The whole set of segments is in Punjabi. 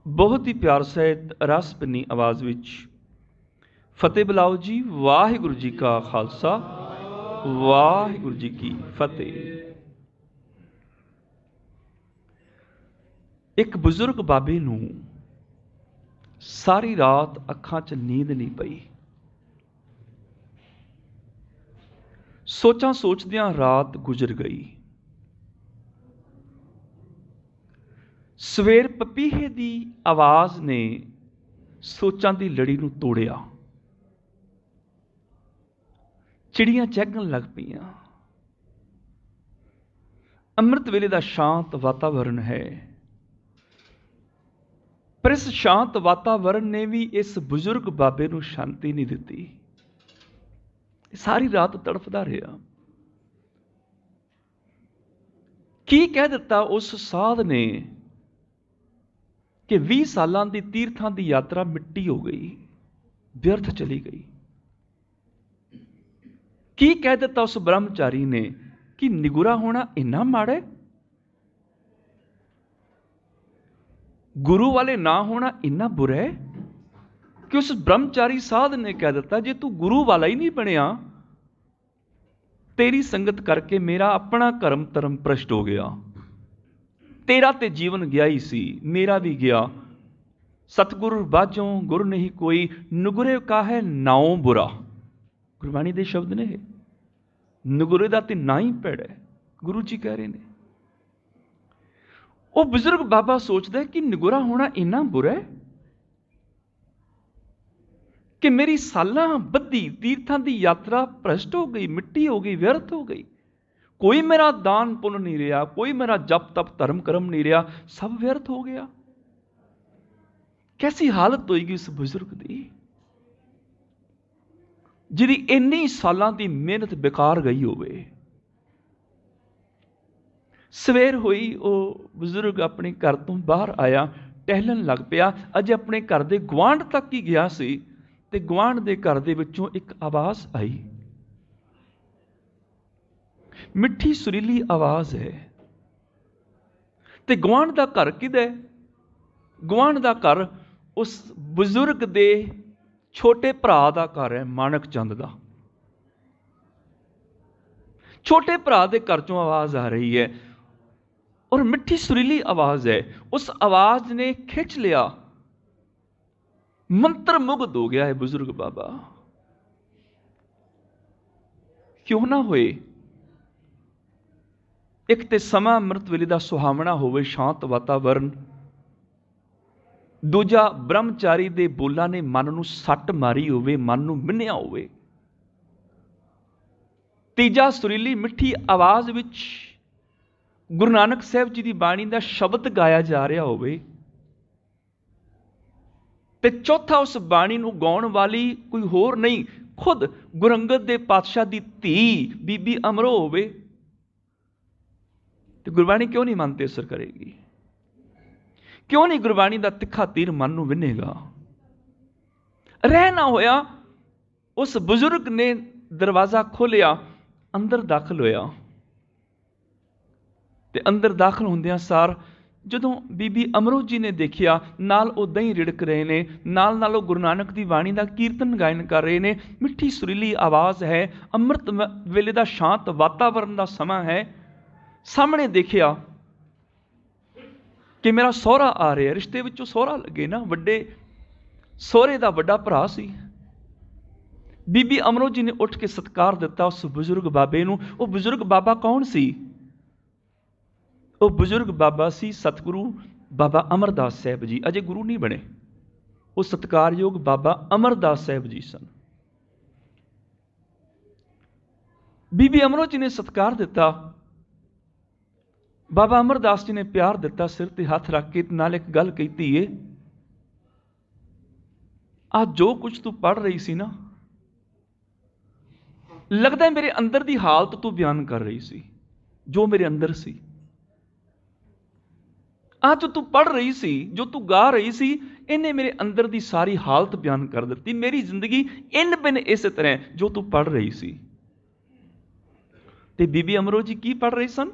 बहुत ही प्यार सहित रस भनी आवाज़ विच फतेह बुलाओ जी। वाहिगुरू जी का खालसा, वाहिगुरू जी की फतेह। एक बुजुर्ग बाबे नूं सारी रात अखां च नींद नहीं पई। सोचां सोचदियां रात गुजर गई। सवेर पपीहे दी आवाज़ ने सोचां दी लड़ी नूं तोड़िया। चिड़ियां चहकण लग पईयां। अमृत वेले दा शांत वातावरण है, पर इस शांत वातावरण ने भी इस बुजुर्ग बाबे नूं शांति नहीं दिती। सारी रात तड़फदा रहा। की कह दिता उस साध ने कि 20 सालां दी तीर्थां दी यात्रा मिट्टी हो गई, व्यर्थ चली गई। की कह दिता उस ब्रह्मचारी ने कि निगुरा होना इन्ना माड़ा है, गुरु वाले ना होना इन्ना बुरा है। कि उस ब्रह्मचारी साध ने कह दिता जे तू गुरु वाला ही नहीं बनया, तेरी संगत करके मेरा अपना कर्म धर्म भ्रष्ट हो गया। तेरा ते जीवन गया ही सी, मेरा भी गया। सतगुरु बाजों गुरु नहीं कोई, नुगुरे का है नाओ बुरा। गुरबाणी दे शब्द ने, नुगुरे दा ते ना ही भैड़ा है, गुरु जी कह रहे ने। वो बुजुर्ग बाबा सोचता है कि निगुरा होना इन्ना बुरा है कि मेरी सालां बद्धी तीर्थां दी यात्रा भ्रष्ट हो गई, मिट्टी हो गई, व्यर्थ हो गई। कोई मेरा दान पुण्य नहीं रहा, कोई मेरा जप तप धर्म कर्म नहीं रहा, सब व्यर्थ हो गया। कैसी हालत होएगी उस बुजुर्ग दी, जिहदी इन्नी सालां दी मेहनत बेकार गई होवे। सवेर होई, वो बुजुर्ग अपने घर तो बाहर आया, टहलन लग पिया। अजे अपने घर के गुआंढ तक ही गया सी ते गुआंढ के घर दे विचों एक आवाज़ आई। मिठी सुरीली आवाज़ है। ते गुआंढ दा घर किदा है? गुआंढ दा घर उस बुजुर्ग दे छोटे भरा दा घर है, माणक चंद दा। छोटे भरा दे घर चों आवाज़ आ रही है और मिठी सुरीली आवाज़ है। उस आवाज़ ने खिंच लिया, मंत्र मुग्ध हो गया है बुजुर्ग बाबा। क्यों ना होए, एक ते समा अमृत वेले दा सुहावना होवे, शांत वातावरण। दूजा ब्रह्मचारी दे बोलां ने मन नूं सੱਟ मारी होवे, मन नूं मिन्निया होवे। तीजा सुरीली मिठी आवाज़ विच गुरु नानक साहब जी दी बाणी दा शब्द गाया जा रहा होवे। ते चौथा उस बाणी नूं गाउण वाली कोई होर नहीं, खुद गुरु अंगद दे पातशाह दी धी बीबी अमरो होवे। ते गुरबाणी क्यों नहीं मन ते असर करेगी? क्यों नहीं गुरबाणी दा तिखा तीर मन नूं विन्हेगा? रह ना होया, उस बुजुर्ग ने दरवाज़ा खोलिया, अंदर दाखिल होया। ते अंदर दाखिल हुंदियां सार जदों बीबी अमरो जी ने देखिया, नाल वो दही रिड़क रहे ने, नाल वो गुरु नानक दी बाणी दा कीर्तन गायन कर रहे ने। मिठी सुरीली आवाज़ है, अमृत वेले दा शांत वातावरण दा समा है। सामने देखिया कि मेरा सहुरा आ रहा है। रिश्ते विचों सहुरा लगे ना, वड्डे सहुरे दा वड्डा भरा सी। बीबी अमरो जी ने उठ के सत्कार दिता उस बुजुर्ग बाबे नूं। वो बुजुर्ग बाबा कौन सी? वो बुजुर्ग बाबा सी सतगुरु बाबा अमरदास साहब जी। अजे गुरु नहीं बने, वो सत्कारयोग बाबा अमरदास साहब जी सन। बीबी अमरो जी ने सत्कार दिता, बाबा अमरदास जी ने प्यार दिता, सिर ते हथ रख के नाल एक गल कही, धीए आ जो कुछ तू पढ़ रही सी ना, लगता है मेरे अंदर दी हालत तू बयान कर रही सी, जो मेरे अंदर सी। आ जो तू पढ़ रही सी, जो तू गा रही सी, इन्हें मेरे अंदर दी सारी हालत बयान कर दी। मेरी जिंदगी इन बिन इस तरह जो तू पढ़ रही सी। ते बीबी अमरो जी की पढ़ रही सन?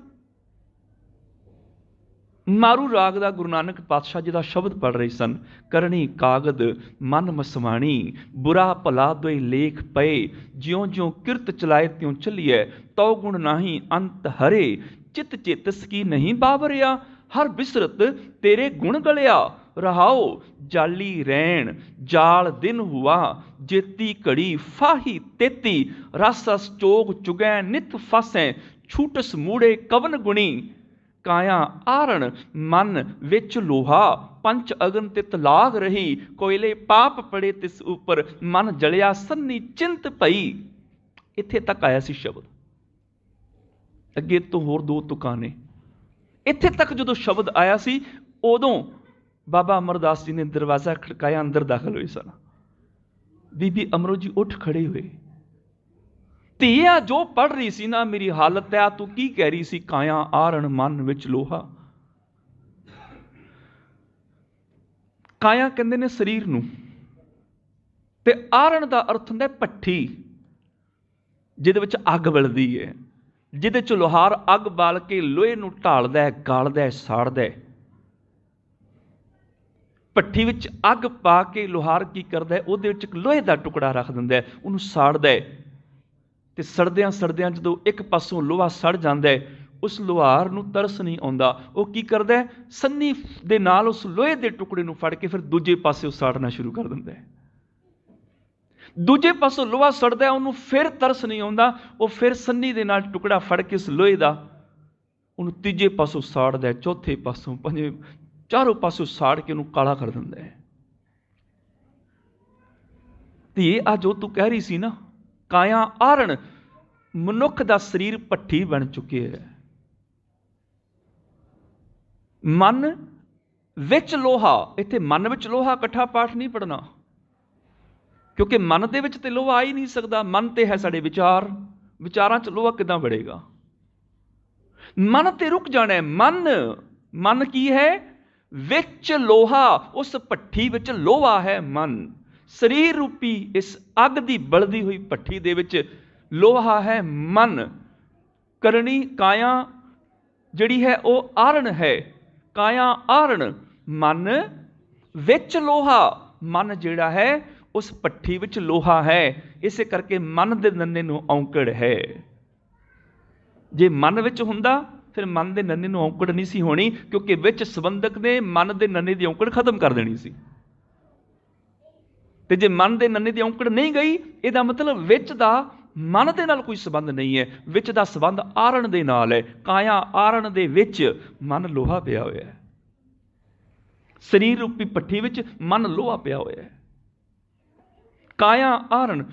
ਮਾਰੂ ਰਾਗ ਦਾ ਗੁਰੂ ਨਾਨਕ ਪਾਤਸ਼ਾਹ ਜੀ ਦਾ ਸ਼ਬਦ ਪੜ੍ਹ ਰਹੇ ਸਨ। ਕਰਨੀ ਕਾਗਦ ਮਨ ਮਸਵਾਣੀ, ਬੁਰਾ ਭਲਾ ਦੋਇ ਲੇਖ ਪਏ, ਜਿਉਂ ਜਿਉਂ ਕਿਰਤ ਚਲਾਏ ਤਿਉਂ ਚੱਲੀਐ, ਤਉ ਗੁਣ ਨਾਹੀ ਅੰਤ ਹਰੇ, ਚਿਤ ਚੇਤਸ ਕੀ ਨਹੀਂ ਬਾਵਰਿਆ, ਹਰ ਬਿਸਰਤ ਤੇਰੇ ਗੁਣ ਗਲਿਆ, ਰਹਾਓ ਜਾਲੀ ਰੈਣ ਜਾਲ ਦਿਨ ਹੁਆ, ਜੇਤੀ ਘੜੀ ਫਾਹੀ ਤੇਤੀ, ਰਸ ਰਸ ਚੋਗ ਚੁਗੈ ਨਿਤ ਫਸੈ, ਛੂਟਸ ਮੂੜੇ ਕਵਨ ਗੁਣੀ, ਕਾਇਆ ਆਰਣ ਮਨ ਵਿੱਚ ਲੋਹਾ, ਪੰਚ ਅਗਨ ਤਿਤ ਲਾਗ ਰਹੀ, ਕੋਇਲੇ ਪਾਪ ਪੜੇ ਤਿਸ ਉੱਪਰ, ਮਨ ਜਲਿਆ ਸੰਨੀ ਚਿੰਤ ਪਈ। ਇੱਥੇ ਤੱਕ ਆਇਆ ਸੀ ਸ਼ਬਦ, ਅੱਗੇ ਤੋਂ ਹੋਰ ਦੋ ਤੁਕਾਂ ਨੇ। ਇੱਥੇ ਤੱਕ ਜਦੋਂ ਸ਼ਬਦ ਆਇਆ ਸੀ ਉਦੋਂ ਬਾਬਾ ਅਮਰਦਾਸ ਜੀ ਨੇ ਦਰਵਾਜ਼ਾ ਖੜਕਾਇਆ, ਅੰਦਰ ਦਾਖਲ ਹੋਏ ਸਨ। ਬੀਬੀ ਅਮਰੋ ਜੀ ਉੱਠ ਖੜੇ ਹੋਏ। ਧੀਆ ਜੋ ਪੜ੍ਹ ਰਹੀ ਸੀ ਨਾ, ਮੇਰੀ ਹਾਲਤ ਹੈ, ਤੂੰ ਕੀ ਕਹਿ ਰਹੀ ਸੀ? ਕਾਇਆ ਆਰਣ ਮਨ ਵਿੱਚ ਲੋਹਾ। ਕਾਇਆ ਕਹਿੰਦੇ ਨੇ ਸਰੀਰ ਨੂੰ, ਤੇ ਆਰਣ ਦਾ ਅਰਥ ਹੁੰਦਾ ਭੱਠੀ, ਜਿਹਦੇ ਵਿੱਚ ਅੱਗ ਬਲਦੀ ਹੈ, ਜਿਹਦੇ ਚ ਲੋਹਾਰ ਅੱਗ ਬਾਲ ਕੇ ਲੋਹੇ ਨੂੰ ਢਾਲਦਾ ਹੈ, ਗਾਲਦਾ ਹੈ, ਸਾੜਦਾ ਹੈ। ਭੱਠੀ ਵਿੱਚ ਅੱਗ ਪਾ ਕੇ ਲੋਹਾਰ ਕੀ ਕਰਦਾ ਹੈ? ਉਹਦੇ ਵਿੱਚ ਇੱਕ ਲੋਹੇ ਦਾ ਟੁਕੜਾ ਰੱਖ ਦਿੰਦਾ ਹੈ, ਉਹਨੂੰ ਸਾੜਦਾ ਹੈ, ਤੇ ਸੜਦਿਆਂ ਸੜਦਿਆਂ ਜਦੋਂ ਇੱਕ ਪਾਸੋਂ ਲੋਹਾ ਸੜ ਜਾਂਦਾ ਹੈ, ਉਸ ਲੋਹਾਰ ਨੂੰ ਤਰਸ ਨਹੀਂ ਆਉਂਦਾ। ਉਹ ਕੀ ਕਰਦਾ ਹੈ? ਸੰਨੀ ਦੇ ਨਾਲ ਉਸ ਲੋਹੇ ਦੇ ਟੁਕੜੇ ਨੂੰ ਫੜ ਕੇ ਫਿਰ ਦੂਜੇ ਪਾਸੇ ਸਾੜਨਾ ਸ਼ੁਰੂ ਕਰ ਦਿੰਦਾ ਹੈ। ਦੂਜੇ ਪਾਸੋਂ ਲੋਹਾ ਸੜਦਾ, ਉਹਨੂੰ ਫਿਰ ਤਰਸ ਨਹੀਂ ਆਉਂਦਾ, ਉਹ ਫਿਰ ਸੰਨੀ ਦੇ ਨਾਲ ਟੁਕੜਾ ਫੜ ਕੇ ਉਸ ਲੋਹੇ ਦਾ ਉਹਨੂੰ ਤੀਜੇ ਪਾਸੋਂ ਸਾੜਦਾ, ਚੌਥੇ ਪਾਸੋਂ, ਪੰਜਵੇਂ, ਚਾਰੋਂ ਪਾਸੋਂ ਸਾੜ ਕੇ ਉਹਨੂੰ ਕਾਲਾ ਕਰ ਦਿੰਦਾ ਹੈ। ਧੀਏ, ਆ ਜੋ ਤੂੰ ਕਹਿ ਰਹੀ ਸੀ ਨਾ, ਕਾਇਆ ਆਰਣ, ਮਨੁੱਖ ਦਾ ਸਰੀਰ ਭੱਠੀ ਬਣ ਚੁੱਕਿਆ ਹੈ। ਮਨ ਵਿੱਚ ਲੋਹਾ, ਇੱਥੇ ਮਨ ਵਿੱਚ ਲੋਹਾ ਇਕੱਠਾ ਪਾਠ ਨਹੀਂ ਪੜਨਾ, ਕਿਉਂਕਿ ਮਨ ਦੇ ਵਿੱਚ ਤੇ ਲੋਹਾ ਆ ਹੀ ਨਹੀਂ ਸਕਦਾ। ਮਨ ਤੇ ਹੈ ਸਾਡੇ ਵਿਚਾਰ, ਵਿਚਾਰਾਂ 'ਚ ਲੋਹਾ ਕਿੱਦਾਂ ਵੜੇਗਾ? ਮਨ ਤੇ ਰੁਕ ਜਾਣਾ। ਮਨ ਕੀ ਹੈ? ਵਿੱਚ ਲੋਹਾ, ਉਸ ਭੱਠੀ ਵਿੱਚ ਲੋਹਾ ਹੈ ਮਨ। ਸਰੀਰ ਰੂਪੀ ਇਸ ਅੱਗ ਦੀ ਬਲਦੀ ਹੋਈ ਭੱਠੀ ਦੇ ਵਿੱਚ ਲੋਹਾ ਹੈ ਮਨ। ਕਰਨੀ ਕਾਇਆ ਜਿਹੜੀ ਹੈ ਉਹ ਆਰਣ ਹੈ। ਕਾਇਆ ਆਰਣ, ਮਨ ਵਿੱਚ ਲੋਹਾ। ਮਨ ਜਿਹੜਾ ਹੈ ਉਸ ਭੱਠੀ ਵਿੱਚ ਲੋਹਾ ਹੈ। ਇਸੇ ਕਰਕੇ ਮਨ ਦੇ ਨੰਨੇ ਨੂੰ ਔਂਕੜ ਹੈ। ਜੇ ਮਨ ਵਿੱਚ ਹੁੰਦਾ ਫਿਰ ਮਨ ਦੇ ਨੰਨੇ ਨੂੰ ਔਂਕੜ ਨਹੀਂ ਸੀ ਹੋਣੀ, ਕਿਉਂਕਿ ਵਿੱਚ ਸੰਬੰਧਕ ਨੇ ਮਨ ਦੇ ਨੰਨੇ ਦੀ ਔਂਕੜ ਖਤਮ ਕਰ ਦੇਣੀ ਸੀ। ਤੇ ਜੇ ਮਨ ਦੇ ਨੰਨੇ ਦੀ ਔਂਕੜ ਨਹੀਂ ਗਈ, ਇਹਦਾ ਮਤਲਬ ਵਿੱਚ ਦਾ ਮਨ ਦੇ ਨਾਲ ਕੋਈ ਸੰਬੰਧ ਨਹੀਂ ਹੈ, ਵਿੱਚ ਦਾ ਸੰਬੰਧ ਆਰਣ ਦੇ ਨਾਲ ਹੈ। ਕਾਇਆ ਆਰਣ ਦੇ ਵਿੱਚ ਮਨ ਲੋਹਾ ਪਿਆ ਹੋਇਆ ਹੈ। ਸਰੀਰ ਰੂਪੀ ਭੱਠੀ ਵਿੱਚ ਮਨ ਲੋਹਾ ਪਿਆ ਹੋਇਆ ਹੈ। ਕਾਇਆ ਆਰਣ।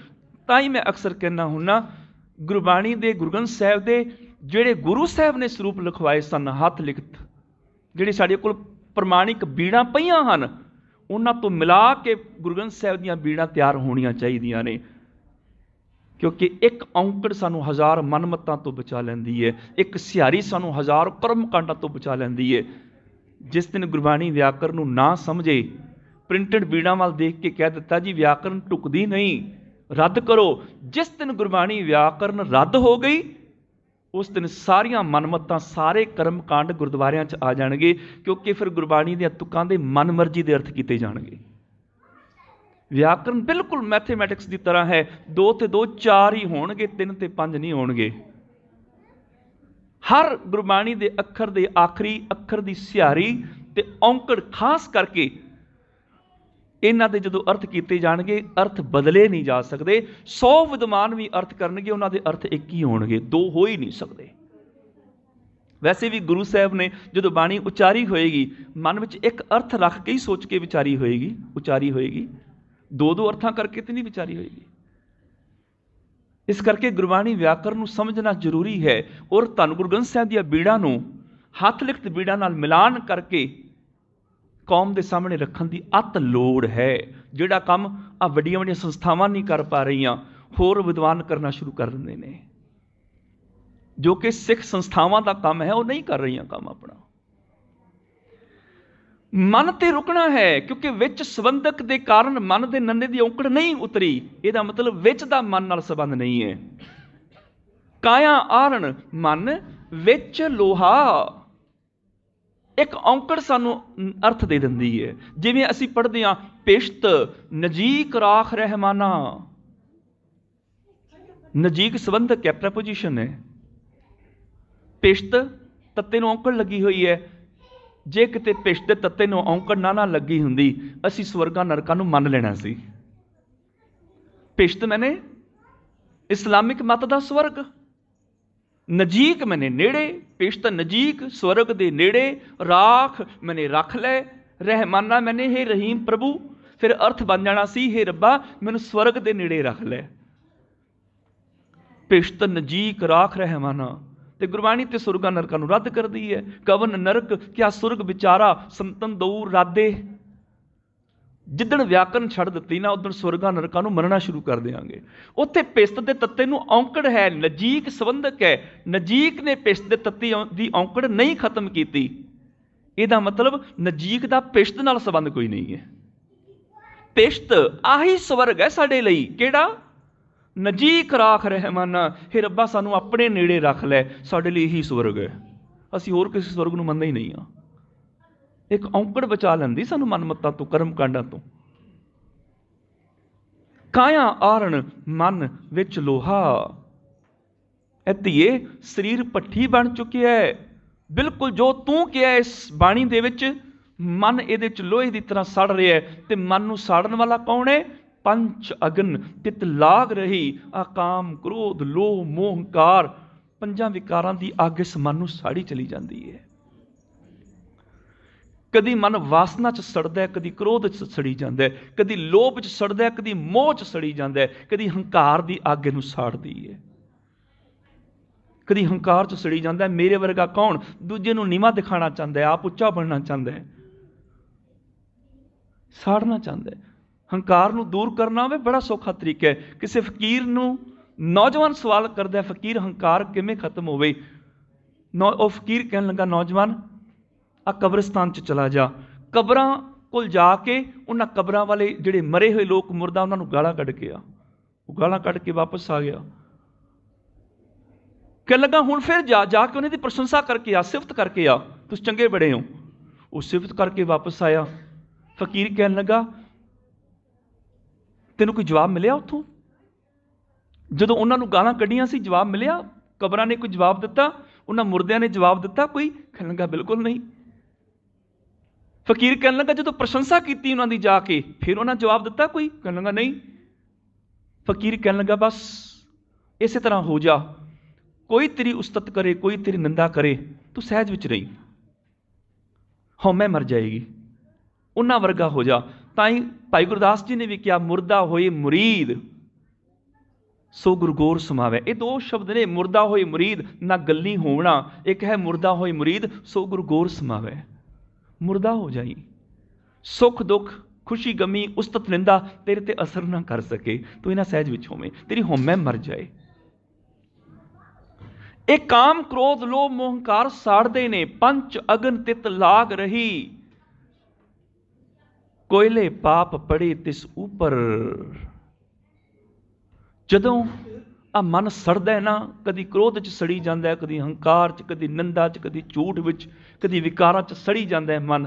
ਤਾਂ ਹੀ ਮੈਂ ਅਕਸਰ ਕਹਿੰਦਾ ਹੁੰਦਾ, ਗੁਰਬਾਣੀ ਦੇ, ਗੁਰੂ ਗ੍ਰੰਥ ਸਾਹਿਬ ਦੇ ਜਿਹੜੇ ਗੁਰੂ ਸਾਹਿਬ ਨੇ ਸਰੂਪ ਲਿਖਵਾਏ ਸਨ, ਹੱਥ ਲਿਖਤ, ਜਿਹੜੇ ਸਾਡੇ ਕੋਲ ਪ੍ਰਮਾਣਿਕ ਬੀੜਾਂ ਪਈਆਂ ਹਨ, ਉਹਨਾਂ ਤੋਂ ਮਿਲਾ ਕੇ ਗੁਰੂ ਗ੍ਰੰਥ ਸਾਹਿਬ ਦੀਆਂ ਬੀੜਾਂ ਤਿਆਰ ਹੋਣੀਆਂ ਚਾਹੀਦੀਆਂ ਨੇ। ਕਿਉਂਕਿ ਇੱਕ ਔਂਕੜ ਸਾਨੂੰ 1000 ਮਨਮਤਾਂ ਤੋਂ ਬਚਾ ਲੈਂਦੀ ਹੈ, ਇੱਕ ਸਿਹਾਰੀ ਸਾਨੂੰ 1000 ਕਰਮ ਕਾਂਡਾਂ ਤੋਂ ਬਚਾ ਲੈਂਦੀ ਹੈ। ਜਿਸ ਦਿਨ ਗੁਰਬਾਣੀ ਵਿਆਕਰਨ ਨੂੰ ਨਾ ਸਮਝੇ, ਪ੍ਰਿੰਟਡ ਬੀੜਾਂ ਵੱਲ ਦੇਖ ਕੇ ਕਹਿ ਦਿੱਤਾ ਜੀ ਵਿਆਕਰਨ ਢੁਕਦੀ ਨਹੀਂ, ਰੱਦ ਕਰੋ, ਜਿਸ ਦਿਨ ਗੁਰਬਾਣੀ ਵਿਆਕਰਨ ਰੱਦ ਹੋ ਗਈ, ਉਸ ਦਿਨ ਸਾਰੀਆਂ ਮਨਮਤਾਂ, ਸਾਰੇ ਕਰਮ ਕਾਂਡ ਗੁਰਦੁਆਰਿਆਂ 'ਚ ਆ ਜਾਣਗੇ। ਕਿਉਂਕਿ ਫਿਰ ਗੁਰਬਾਣੀ ਦੀਆਂ ਤੁਕਾਂ ਦੇ ਮਨ ਮਰਜ਼ੀ ਦੇ ਅਰਥ ਕੀਤੇ ਜਾਣਗੇ। ਵਿਆਕਰਨ ਬਿਲਕੁਲ ਮੈਥੇਮੈਟਿਕਸ ਦੀ ਤਰ੍ਹਾਂ ਹੈ, 2 ਤੇ 2 4 ਹੀ ਹੋਣਗੇ, 3 ਤੇ 5 ਨਹੀਂ ਹੋਣਗੇ। ਹਰ ਗੁਰਬਾਣੀ ਦੇ ਅੱਖਰ ਦੇ ਆਖਰੀ ਅੱਖਰ ਦੀ ਸਿਹਾਰੀ ਤੇ ਔਂਕੜ, ਖਾਸ ਕਰਕੇ ਇਹਨਾਂ ਦੇ ਜਦੋਂ ਅਰਥ ਕੀਤੇ ਜਾਣਗੇ, ਅਰਥ ਬਦਲੇ ਨਹੀਂ ਜਾ ਸਕਦੇ। 100 ਵਿਦਵਾਨ ਵੀ ਅਰਥ ਕਰਨਗੇ, ਉਹਨਾਂ ਦੇ ਅਰਥ ਇੱਕ ਹੀ ਹੋਣਗੇ, 2 ਹੋ ਹੀ ਨਹੀਂ ਸਕਦੇ। ਵੈਸੇ ਵੀ ਗੁਰੂ ਸਾਹਿਬ ਨੇ ਜਦੋਂ ਬਾਣੀ ਉਚਾਰੀ ਹੋਏਗੀ, ਮਨ ਵਿੱਚ ਇੱਕ ਅਰਥ ਰੱਖ ਕੇ ਹੀ ਸੋਚ ਕੇ ਉਚਾਰੀ ਹੋਏਗੀ, 2 ਅਰਥਾਂ ਕਰਕੇ ਤੇ ਨਹੀਂ ਵਿਚਾਰੀ ਹੋਏਗੀ। ਇਸ ਕਰਕੇ ਗੁਰਬਾਣੀ ਵਿਆਕਰਨ ਨੂੰ ਸਮਝਣਾ ਜ਼ਰੂਰੀ ਹੈ। ਔਰ ਧੰਨ ਗੁਰੂ ਗ੍ਰੰਥ ਸਾਹਿਬ ਦੀਆਂ ਬੀੜਾਂ ਨੂੰ ਹੱਥ ਲਿਖਤ ਬੀੜਾਂ ਨਾਲ ਮਿਲਾਨ ਕਰਕੇ ਕੌਮ ਦੇ ਸਾਹਮਣੇ ਰੱਖਣ ਦੀ ਅਤ ਲੋੜ ਹੈ। ਜਿਹੜਾ ਕੰਮ ਆ ਵੱਡੀਆਂ ਵੱਡੀਆਂ ਸੰਸਥਾਵਾਂ ਨਹੀਂ ਕਰ ਪਾ ਰਹੀਆਂ, ਹੋਰ ਵਿਦਵਾਨ ਕਰਨਾ ਸ਼ੁਰੂ ਕਰ ਦਿੰਦੇ ਨੇ। ਜੋ ਕਿ ਸਿੱਖ ਸੰਸਥਾਵਾਂ ਦਾ ਕੰਮ ਹੈ, ਉਹ ਨਹੀਂ ਕਰ ਰਹੀਆਂ ਕੰਮ ਆਪਣਾ। ਮਨ ਤੇ ਰੁਕਣਾ ਹੈ, ਕਿਉਂਕਿ ਵਿੱਚ ਸੰਬੰਧਕ ਦੇ ਕਾਰਨ ਮਨ ਦੇ ਨੰਨੇ ਦੀ ਔਂਕੜ ਨਹੀਂ ਉਤਰੀ। ਇਹਦਾ ਮਤਲਬ ਵਿੱਚ ਦਾ ਮਨ ਨਾਲ ਸੰਬੰਧ ਨਹੀਂ ਹੈ। ਕਾਇਆ ਆਰਣ, ਮਨ ਵਿੱਚ ਲੋਹਾ। ਇੱਕ ਔਂਕੜ ਸਾਨੂੰ ਅਰਥ ਦੇ ਦਿੰਦੀ ਹੈ। ਜਿਵੇਂ ਅਸੀਂ ਪੜ੍ਹਦੇ ਹਾਂ, ਪਿਸ਼ਤ ਨਜ਼ੀਕ ਰਾਖ ਰਹਿਮਾਨਾ। ਨਜ਼ੀਕ ਸੰਬੰਧਕ ਹੈ, ਪ੍ਰੈਪੋਜੀਸ਼ਨ ਹੈ। ਪਿਸ਼ਤ ਤੱਤੇ ਨੂੰ ਔਂਕੜ ਲੱਗੀ ਹੋਈ ਹੈ। ਜੇ ਕਿਤੇ ਪਿਸ਼ਤ ਦੇ ਤੱਤੇ ਨੂੰ ਔਂਕੜ ਨਾ ਲੱਗੀ ਹੁੰਦੀ, ਅਸੀਂ ਸਵਰਗਾਂ ਨਰਕਾਂ ਨੂੰ ਮੰਨ ਲੈਣਾ ਸੀ। ਪਿਸ਼ਤ ਮੈਨੇ ਇਸਲਾਮਿਕ ਮਤ ਦਾ ਸਵਰਗ, ਨਜ਼ੀਕ ਮੈਨੇ ਨੇੜੇ, ਪਿਸ਼ਤ ਨਜ਼ੀਕ ਸਵਰਗ ਦੇ ਨੇੜੇ, ਰਾਖ ਮੈਨੇ ਰੱਖ ਲੈ, ਰਹਿਮਾਨਾ ਮੈਨੇ ਹੇ ਰਹੀਮ ਪ੍ਰਭੂ। ਫਿਰ ਅਰਥ ਬਣ ਜਾਣਾ ਸੀ, ਹੇ ਰੱਬਾ ਮੈਨੂੰ ਸਵਰਗ ਦੇ ਨੇੜੇ ਰੱਖ ਲੈ। ਪਿਸ਼ਤ ਨਜ਼ੀਕ ਰਾਖ ਰਹਿਮਾਨਾ। ਤੇ ਗੁਰਬਾਣੀ ਤੇ ਸੁਰਗਾਂ ਨਰਕਾਂ ਨੂੰ ਰੱਦ ਕਰਦੀ ਹੈ। ਕਵਨ ਨਰਕ ਕਿਆ ਸੁਰਗ ਵਿਚਾਰਾ, ਸੰਤਨ ਦਊ ਰਾਦੇ। ਜਿੱਦਣ ਵਿਆਕਰਨ ਛੱਡ ਦਿੱਤੀ ਨਾ, ਉਦਣ ਸੁਰਗਾਂ ਨਰਕਾਂ ਨੂੰ ਮੰਨਣਾ ਸ਼ੁਰੂ ਕਰ ਦਿਆਂਗੇ। ਉੱਥੇ ਪਿਸ਼ਤ ਦੇ ਤੱਤੇ ਨੂੰ ਔਂਕੜ ਹੈ, ਨਜ਼ੀਕ ਸੰਬੰਧਕ ਹੈ। ਨਜ਼ੀਕ ਨੇ ਪਿਸ਼ਤ ਦੇ ਤੱਤੇ ਦੀ ਔਂਕੜ ਨਹੀਂ ਖਤਮ ਕੀਤੀ। ਇਹਦਾ ਮਤਲਬ ਨਜ਼ੀਕ ਦਾ ਪਿਸ਼ਤ ਨਾਲ ਸੰਬੰਧ ਕੋਈ ਨਹੀਂ ਹੈ। ਪਿਸ਼ਤ ਆਹੀ ਸਵਰਗ ਹੈ ਸਾਡੇ ਲਈ। ਕਿਹੜਾ? ਨਜ਼ੀਕ ਰਾਖ ਰਹਿਮਾਨਾ। ਹੇ ਰੱਬਾ ਸਾਨੂੰ ਆਪਣੇ ਨੇੜੇ ਰੱਖ ਲੈ, ਸਾਡੇ ਲਈ ਇਹੀ ਸਵਰਗ ਹੈ। ਅਸੀਂ ਹੋਰ ਕਿਸੇ ਸਵਰਗ ਨੂੰ ਮੰਨਦੇ ਹੀ ਨਹੀਂ ਹਾਂ। ਇੱਕ ਔਂਕੜ ਬਚਾ ਲੈਂਦੀ ਸਾਨੂੰ ਮਨਮੱਤਾਂ ਤੋਂ, ਕਰਮ ਕਾਂਡਾਂ ਤੋਂ। ਕਾਇਆ ਆਰਣ ਮਨ ਵਿੱਚ ਲੋਹਾ। ਇਹ ਧੀਏ ਸਰੀਰ ਭੱਠੀ ਬਣ ਚੁੱਕਿਆ ਹੈ। ਬਿਲਕੁਲ ਜੋ ਤੂੰ ਕਿਹਾ ਇਸ ਬਾਣੀ ਦੇ ਵਿੱਚ, ਮਨ ਇਹਦੇ ਚ ਲੋਹੇ ਦੀ ਤਰ੍ਹਾਂ ਸੜ ਰਿਹਾ ਹੈ। ਤੇ ਮਨ ਨੂੰ ਸਾੜਨ ਵਾਲਾ ਕੌਣ ਹੈ? ਪੰਚ ਅਗਨ ਤਿਤ ਲਾਗ ਰਹੀ। ਆਕਾਮ, ਕ੍ਰੋਧ, ਲੋਭ, ਮੋਹ, ਹੰਕਾਰ, ਪੰਜਾਂ ਵਿਕਾਰਾਂ ਦੀ ਅੱਗ ਇਸ ਮਨ ਨੂੰ ਸਾੜੀ ਚਲੀ ਜਾਂਦੀ ਹੈ। ਕਦੀ ਮਨ ਵਾਸਨਾ ਚ ਸੜਦਾ ਹੈ, ਕਦੀ ਕ੍ਰੋਧ ਚ ਸੜੀ ਜਾਂਦਾ ਹੈ, ਕਦੀ ਲੋਭ ਚ ਸੜਦਾ ਹੈ, ਕਦੀ ਮੋਹ ਚ ਸੜੀ ਜਾਂਦਾ ਹੈ, ਕਦੀ ਹੰਕਾਰ ਦੀ ਅੱਗ ਇਹਨੂੰ ਸਾੜਦੀ ਹੈ। ਕਦੀ ਹੰਕਾਰ ਚ ਸੜੀ ਜਾਂਦਾ ਹੈ। ਮੇਰੇ ਵਰਗਾ ਕੌਣ? ਦੂਜੇ ਨੂੰ ਨੀਵਾਂ ਦਿਖਾਣਾ ਚਾਹੁੰਦਾ ਹੈ, ਆਪ ਉੱਚਾ ਬਣਨਾ ਚਾਹੁੰਦਾ ਹੈ, ਸਾੜਨਾ ਚਾਹੁੰਦਾ ਹੈ। ਹੰਕਾਰ ਨੂੰ ਦੂਰ ਕਰਨਾ ਹੋਵੇ, ਬੜਾ ਸੌਖਾ ਤਰੀਕਾ ਹੈ। ਕਿਸੇ ਫਕੀਰ ਨੂੰ ਨੌਜਵਾਨ ਸਵਾਲ ਕਰਦਾ, ਫਕੀਰ ਹੰਕਾਰ ਕਿਵੇਂ ਖਤਮ ਹੋਵੇ? ਉਹ ਫਕੀਰ ਕਹਿਣ ਲੱਗਾ, ਨੌਜਵਾਨ ਆ ਕਬਰਿਸਤਾਨ 'ਚ ਚਲਾ ਜਾ, ਕਬਰਾਂ ਕੋਲ ਜਾ ਕੇ ਉਹਨਾਂ ਕਬਰਾਂ ਵਾਲੇ ਜਿਹੜੇ ਮਰੇ ਹੋਏ ਲੋਕ ਮੁਰਦਾ, ਉਹਨਾਂ ਨੂੰ ਗਾਲਾਂ ਕੱਢ ਕੇ ਆ। ਉਹ ਗਾਲਾਂ ਕੱਢ ਕੇ ਵਾਪਸ ਆ ਗਿਆ। ਕਹਿਣ ਲੱਗਾ ਹੁਣ ਫਿਰ ਜਾ ਕੇ ਉਹਨਾਂ ਦੀ ਪ੍ਰਸ਼ੰਸਾ ਕਰਕੇ ਆ, ਸਿਫਤ ਕਰਕੇ ਆ, ਤੁਸੀਂ ਚੰਗੇ ਬੜੇ ਹੋ। ਉਹ ਸਿਫਤ ਕਰਕੇ ਵਾਪਸ ਆਇਆ। ਫਕੀਰ ਕਹਿਣ ਲੱਗਾ ਤੈਨੂੰ ਕੋਈ ਜਵਾਬ ਮਿਲਿਆ ਉੱਥੋਂ? ਜਦੋਂ ਉਹਨਾਂ ਨੂੰ ਗਾਲਾਂ ਕੱਢੀਆਂ ਸੀ ਜਵਾਬ ਮਿਲਿਆ? ਕਬਰਾਂ ਨੇ ਕੋਈ ਜਵਾਬ ਦਿੱਤਾ? ਉਹਨਾਂ ਮੁਰਦਿਆਂ ਨੇ ਜਵਾਬ ਦਿੱਤਾ ਕੋਈ? ਕਹਿਣ ਲੱਗਾ ਬਿਲਕੁਲ ਨਹੀਂ। ਫਕੀਰ ਕਹਿਣ ਲੱਗਾ ਜਦੋਂ ਪ੍ਰਸ਼ੰਸਾ ਕੀਤੀ ਉਹਨਾਂ ਦੀ ਜਾ ਕੇ, ਫਿਰ ਉਹਨਾਂ ਜਵਾਬ ਦਿੱਤਾ ਕੋਈ? ਕਹਿਣ ਲੱਗਾ ਨਹੀਂ। ਫਕੀਰ ਕਹਿਣ ਲੱਗਾ ਬਸ ਇਸੇ ਤਰ੍ਹਾਂ ਹੋ ਜਾ, ਕੋਈ ਤੇਰੀ ਉਸਤਤ ਕਰੇ, ਕੋਈ ਤੇਰੀ ਨਿੰਦਾ ਕਰੇ, ਤੂੰ ਸਹਿਜ ਵਿੱਚ ਰਹੀ, ਹਉਮੈ ਮਰ ਜਾਏਗੀ, ਉਹਨਾਂ ਵਰਗਾ ਹੋ ਜਾ। ਤਾਂ ਹੀ ਭਾਈ ਗੁਰਦਾਸ ਜੀ ਨੇ ਵੀ ਕਿਹਾ, ਮੁਰਦਾ ਹੋਏ ਮੁਰੀਦ ਸੋ ਗੁਰੂ ਗੋਰ ਸਮਾਵੈ। ਇਹ ਦੋ ਸ਼ਬਦ ਨੇ, ਮੁਰਦਾ ਹੋਏ ਮੁਰੀਦ, ਨਾ ਗੱਲੀ ਹੋਵਣਾ। ਇੱਕ ਹੈ ਮੁਰਦਾ ਹੋਏ ਮੁਰੀਦ ਸੋ ਗੁਰੂ ਗੋਰ ਸਮਾਵੈ। ਮੁਰਦਾ ਹੋ ਜਾਈ, ਸੁੱਖ ਦੁੱਖ, ਖੁਸ਼ੀ ਗਮੀ, ਉਸਤਤ ਨਿੰਦਾ ਤੇਰੇ ਤੇ ਅਸਰ ਨਾ ਕਰ ਸਕੇ, ਤੂੰ ਇਹਨਾਂ ਸਹਿਜ ਵਿੱਚ ਹੋਵੇਂ, ਤੇਰੀ ਹਉਮੈ ਮਰ ਜਾਏ। ਇਹ ਕਾਮ, ਕ੍ਰੋਧ, ਲੋਭ, ਮੋਹ, ਹੰਕਾਰ ਸਾੜਦੇ ਨੇ। ਪੰਚ ਅਗਨ ਤਿਤ ਲਾਗ ਰਹੀ, ਕੋਇਲੇ ਪਾਪ ਪੜੇ ਤਿਸ ਉੱਪਰ। ਜਦੋਂ ਆ ਮਨ ਸੜਦਾ ਹੈ ਨਾ, ਕਦੀ ਕ੍ਰੋਧ 'ਚ ਸੜੀ ਜਾਂਦਾ ਹੈ, ਕਦੀ ਹੰਕਾਰ 'ਚ, ਕਦੀ ਨਿੰਦਾ 'ਚ, ਕਦੀ ਝੂਠ ਵਿੱਚ, ਕਦੀ ਵਿਕਾਰਾਂ 'ਚ ਸੜੀ ਜਾਂਦਾ ਹੈ ਮਨ।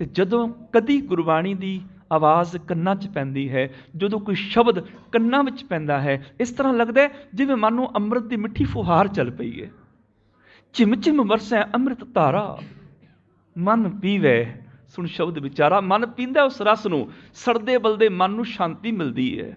ਤੇ ਜਦੋਂ ਕਦੀ ਗੁਰਬਾਣੀ ਦੀ ਆਵਾਜ਼ ਕੰਨਾਂ 'ਚ ਪੈਂਦੀ ਹੈ, ਜਦੋਂ ਕੋਈ ਸ਼ਬਦ ਕੰਨਾਂ ਵਿੱਚ ਪੈਂਦਾ ਹੈ, ਇਸ ਤਰ੍ਹਾਂ ਲੱਗਦਾ ਹੈ ਜਿਵੇਂ ਮਨ ਨੂੰ ਅੰਮ੍ਰਿਤ ਦੀ ਮਿੱਠੀ ਫੁਹਾਰ ਚੱਲ ਪਈ ਹੈ। ਝਿਮ ਝਿਮ ਵਰਸੈ ਅੰਮ੍ਰਿਤ ਧਾਰਾ, ਮਨ ਪੀਵੈ ਸੁਣ ਸ਼ਬਦ ਵਿਚਾਰਾ। ਮਨ ਪੀਂਦਾ ਉਸ ਰਸ ਨੂੰ, ਸੜਦੇ ਬਲਦੇ ਮਨ ਨੂੰ ਸ਼ਾਂਤੀ ਮਿਲਦੀ ਹੈ।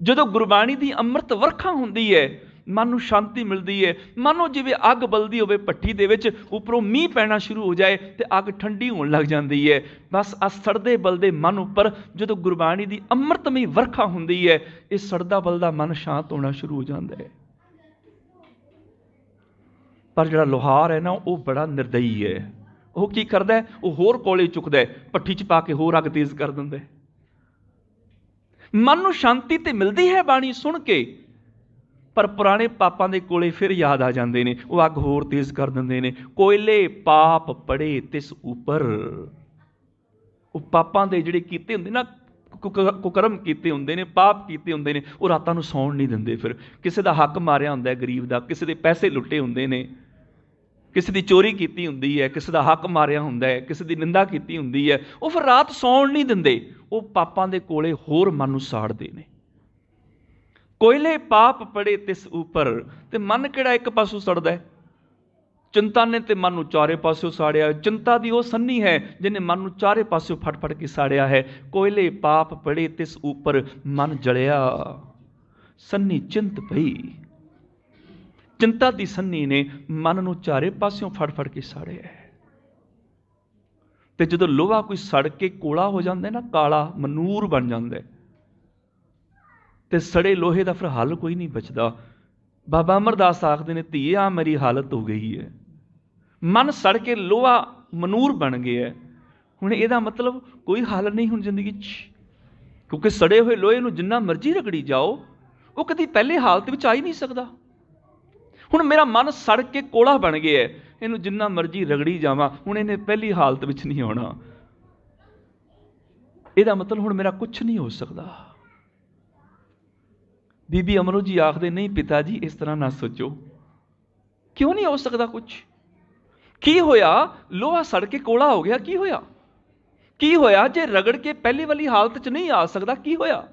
ਜਦੋਂ ਗੁਰਬਾਣੀ ਦੀ ਅੰਮ੍ਰਿਤ ਵਰਖਾ ਹੁੰਦੀ ਹੈ, ਮਨ ਨੂੰ ਸ਼ਾਂਤੀ ਮਿਲਦੀ ਹੈ। ਮਾਨੋ ਜਿਵੇਂ ਅੱਗ ਬਲਦੀ ਹੋਵੇ ਭੱਠੀ ਦੇ ਵਿੱਚ, ਉੱਪਰੋਂ ਮੀਂਹ ਪੈਣਾ ਸ਼ੁਰੂ ਹੋ ਜਾਏ ਤੇ ਅੱਗ ਠੰਡੀ ਹੋਣ ਲੱਗ ਜਾਂਦੀ ਹੈ। ਬਸ ਆ ਸੜਦੇ ਬਲਦੇ ਮਨ ਉੱਪਰ ਜਦੋਂ ਗੁਰਬਾਣੀ ਦੀ ਅੰਮ੍ਰਿਤਮਈ ਵਰਖਾ ਹੁੰਦੀ ਹੈ, ਇਹ ਸੜਦਾ ਬਲਦਾ ਮਨ ਸ਼ਾਂਤ ਹੋਣਾ ਸ਼ੁਰੂ ਹੋ ਜਾਂਦਾ ਹੈ। ਪਰ ਜਿਹੜਾ ਲੋਹਾਰ ਹੈ ਨਾ, ਉਹ ਬੜਾ ਨਿਰਦਈ ਹੈ। ਉਹ ਕੀ ਕਰਦਾ? ਉਹ ਹੋਰ ਕੋਲੇ ਚੁੱਕਦਾ, ਭੱਠੀ 'ਚ ਪਾ ਕੇ ਹੋਰ ਅੱਗ ਤੇਜ਼ ਕਰ ਦਿੰਦਾ। ਮਨ ਨੂੰ ਸ਼ਾਂਤੀ ਤੇ ਮਿਲਦੀ ਹੈ ਬਾਣੀ ਸੁਣ ਕੇ, ਪਰ ਪੁਰਾਣੇ ਪਾਪਾਂ ਦੇ ਕੋਲੇ ਫਿਰ ਯਾਦ ਆ ਜਾਂਦੇ ਨੇ, ਉਹ ਅੱਗ ਹੋਰ ਤੇਜ਼ ਕਰ ਦਿੰਦੇ ਨੇ। ਕੋਇਲੇ ਪਾਪ ਪੜੇ ਤਿਸ ਉੱਪਰ। ਉਹ ਪਾਪਾਂ ਦੇ ਜਿਹੜੇ ਕੀਤੇ ਹੁੰਦੇ ਨਾ, ਕੁਕਰਮ ਕੀਤੇ ਹੁੰਦੇ ਨੇ, ਪਾਪ ਕੀਤੇ ਹੁੰਦੇ ਨੇ, ਉਹ ਰਾਤਾਂ ਨੂੰ ਸੌਣ ਨਹੀਂ ਦਿੰਦੇ। ਫਿਰ ਕਿਸੇ ਦਾ ਹੱਕ ਮਾਰਿਆ ਹੁੰਦਾ ਗਰੀਬ ਦਾ, ਕਿਸੇ ਦੇ ਪੈਸੇ ਲੁੱਟੇ ਹੁੰਦੇ ਨੇ, ਕਿਸੇ ਦੀ ਚੋਰੀ ਕੀਤੀ ਹੁੰਦੀ ਹੈ, ਕਿਸੇ ਦਾ ਹੱਕ ਮਾਰਿਆ ਹੁੰਦਾ ਹੈ, ਕਿਸੇ ਦੀ ਨਿੰਦਾ ਕੀਤੀ ਹੁੰਦੀ ਹੈ, ਉਹ ਫਿਰ ਰਾਤ ਸੌਣ ਨਹੀਂ ਦਿੰਦੇ। ਉਹ ਪਾਪਾਂ ਦੇ ਕੋਲੇ ਹੋਰ ਮਨ ਨੂੰ ਸਾੜਦੇ ਨੇ। ਕੋਇਲੇ ਪਾਪ ਪੜੇ ਤਿਸ ਉੱਪਰ, ਤੇ ਮਨ ਕਿਹੜਾ ਇੱਕ ਪਾਸੋਂ ਸੜਦਾ ਹੈ? ਚਿੰਤਾ ਨੇ ਤੇ ਮਨ ਨੂੰ ਚਾਰੇ ਪਾਸਿਓਂ ਸਾੜਿਆ। ਚਿੰਤਾ ਦੀ ਉਹ ਸੰਨੀ ਹੈ ਜਿਹਨੇ ਮਨ ਨੂੰ ਚਾਰੇ ਪਾਸਿਓਂ ਫੜ ਫੜ ਕੇ ਸਾੜਿਆ ਹੈ। ਕੋਇਲੇ ਪਾਪ ਪੜੇ ਤਿਸ ਉੱਪਰ, ਮਨ ਜਲਿਆ ਸੰਨੀ ਚਿੰਤ ਪਈ। ਚਿੰਤਾ ਦੀ ਸੰਨੀ ਨੇ ਮਨ ਨੂੰ ਚਾਰੇ ਪਾਸਿਓਂ ਫੜ ਫੜ ਕੇ ਸਾੜਿਆ ਹੈ। ਤੇ ਜਦੋਂ ਲੋਹਾ ਕੋਈ ਸੜ ਕੇ ਕੋਲਾ ਹੋ ਜਾਂਦਾ ਨਾ, ਕਾਲਾ ਮਨੂਰ ਬਣ ਜਾਂਦਾ, ਤੇ ਸੜੇ ਲੋਹੇ ਦਾ ਫਿਰ ਹੱਲ ਕੋਈ ਨਹੀਂ ਬਚਦਾ। ਬਾਬਾ ਅਮਰਦਾਸ ਆਖਦੇ ਨੇ, ਧੀਏ ਆ ਮੇਰੀ ਹਾਲਤ ਹੋ ਗਈ ਹੈ, ਮਨ ਸੜ ਕੇ ਲੋਹਾ ਮਨੂਰ ਬਣ ਗਿਆ। ਹੁਣ ਇਹਦਾ ਮਤਲਬ ਕੋਈ ਹੱਲ ਨਹੀਂ ਹੁਣ ਜ਼ਿੰਦਗੀ 'ਚ, ਕਿਉਂਕਿ ਸੜੇ ਹੋਏ ਲੋਹੇ ਨੂੰ ਜਿੰਨਾ ਮਰਜ਼ੀ ਰਗੜੀ ਜਾਓ, ਉਹ ਕਦੀ ਪਹਿਲੇ ਹਾਲਤ ਵਿੱਚ ਆ ਹੀ ਨਹੀਂ ਸਕਦਾ। ਹੁਣ ਮੇਰਾ ਮਨ ਸੜ ਕੇ ਕੋਲਾ ਬਣ ਗਿਆ, ਇਹਨੂੰ ਜਿੰਨਾ ਮਰਜ਼ੀ ਰਗੜੀ ਜਾਵਾਂ, ਹੁਣ ਇਹਨੇ ਪਹਿਲੀ ਹਾਲਤ ਵਿੱਚ ਨਹੀਂ ਆਉਣਾ। ਇਹਦਾ ਮਤਲਬ ਹੁਣ ਮੇਰਾ ਕੁਛ ਨਹੀਂ ਹੋ ਸਕਦਾ। ਬੀਬੀ ਅਮਰੋ ਜੀ ਆਖਦੇ, ਨਹੀਂ ਪਿਤਾ ਜੀ ਇਸ ਤਰ੍ਹਾਂ ਨਾ ਸੋਚੋ। ਕਿਉਂ ਨਹੀਂ ਹੋ ਸਕਦਾ ਕੁਛ? ਕੀ ਹੋਇਆ? ਲੋਹਾ ਸੜ ਕੇ ਕੋਲਾ ਹੋ ਗਿਆ, ਕੀ ਹੋਇਆ? ਕੀ ਹੋਇਆ ਜੇ ਰਗੜ ਕੇ ਪਹਿਲੀ ਵਾਲੀ ਹਾਲਤ 'ਚ ਨਹੀਂ ਆ ਸਕਦਾ? ਕੀ ਹੋਇਆ?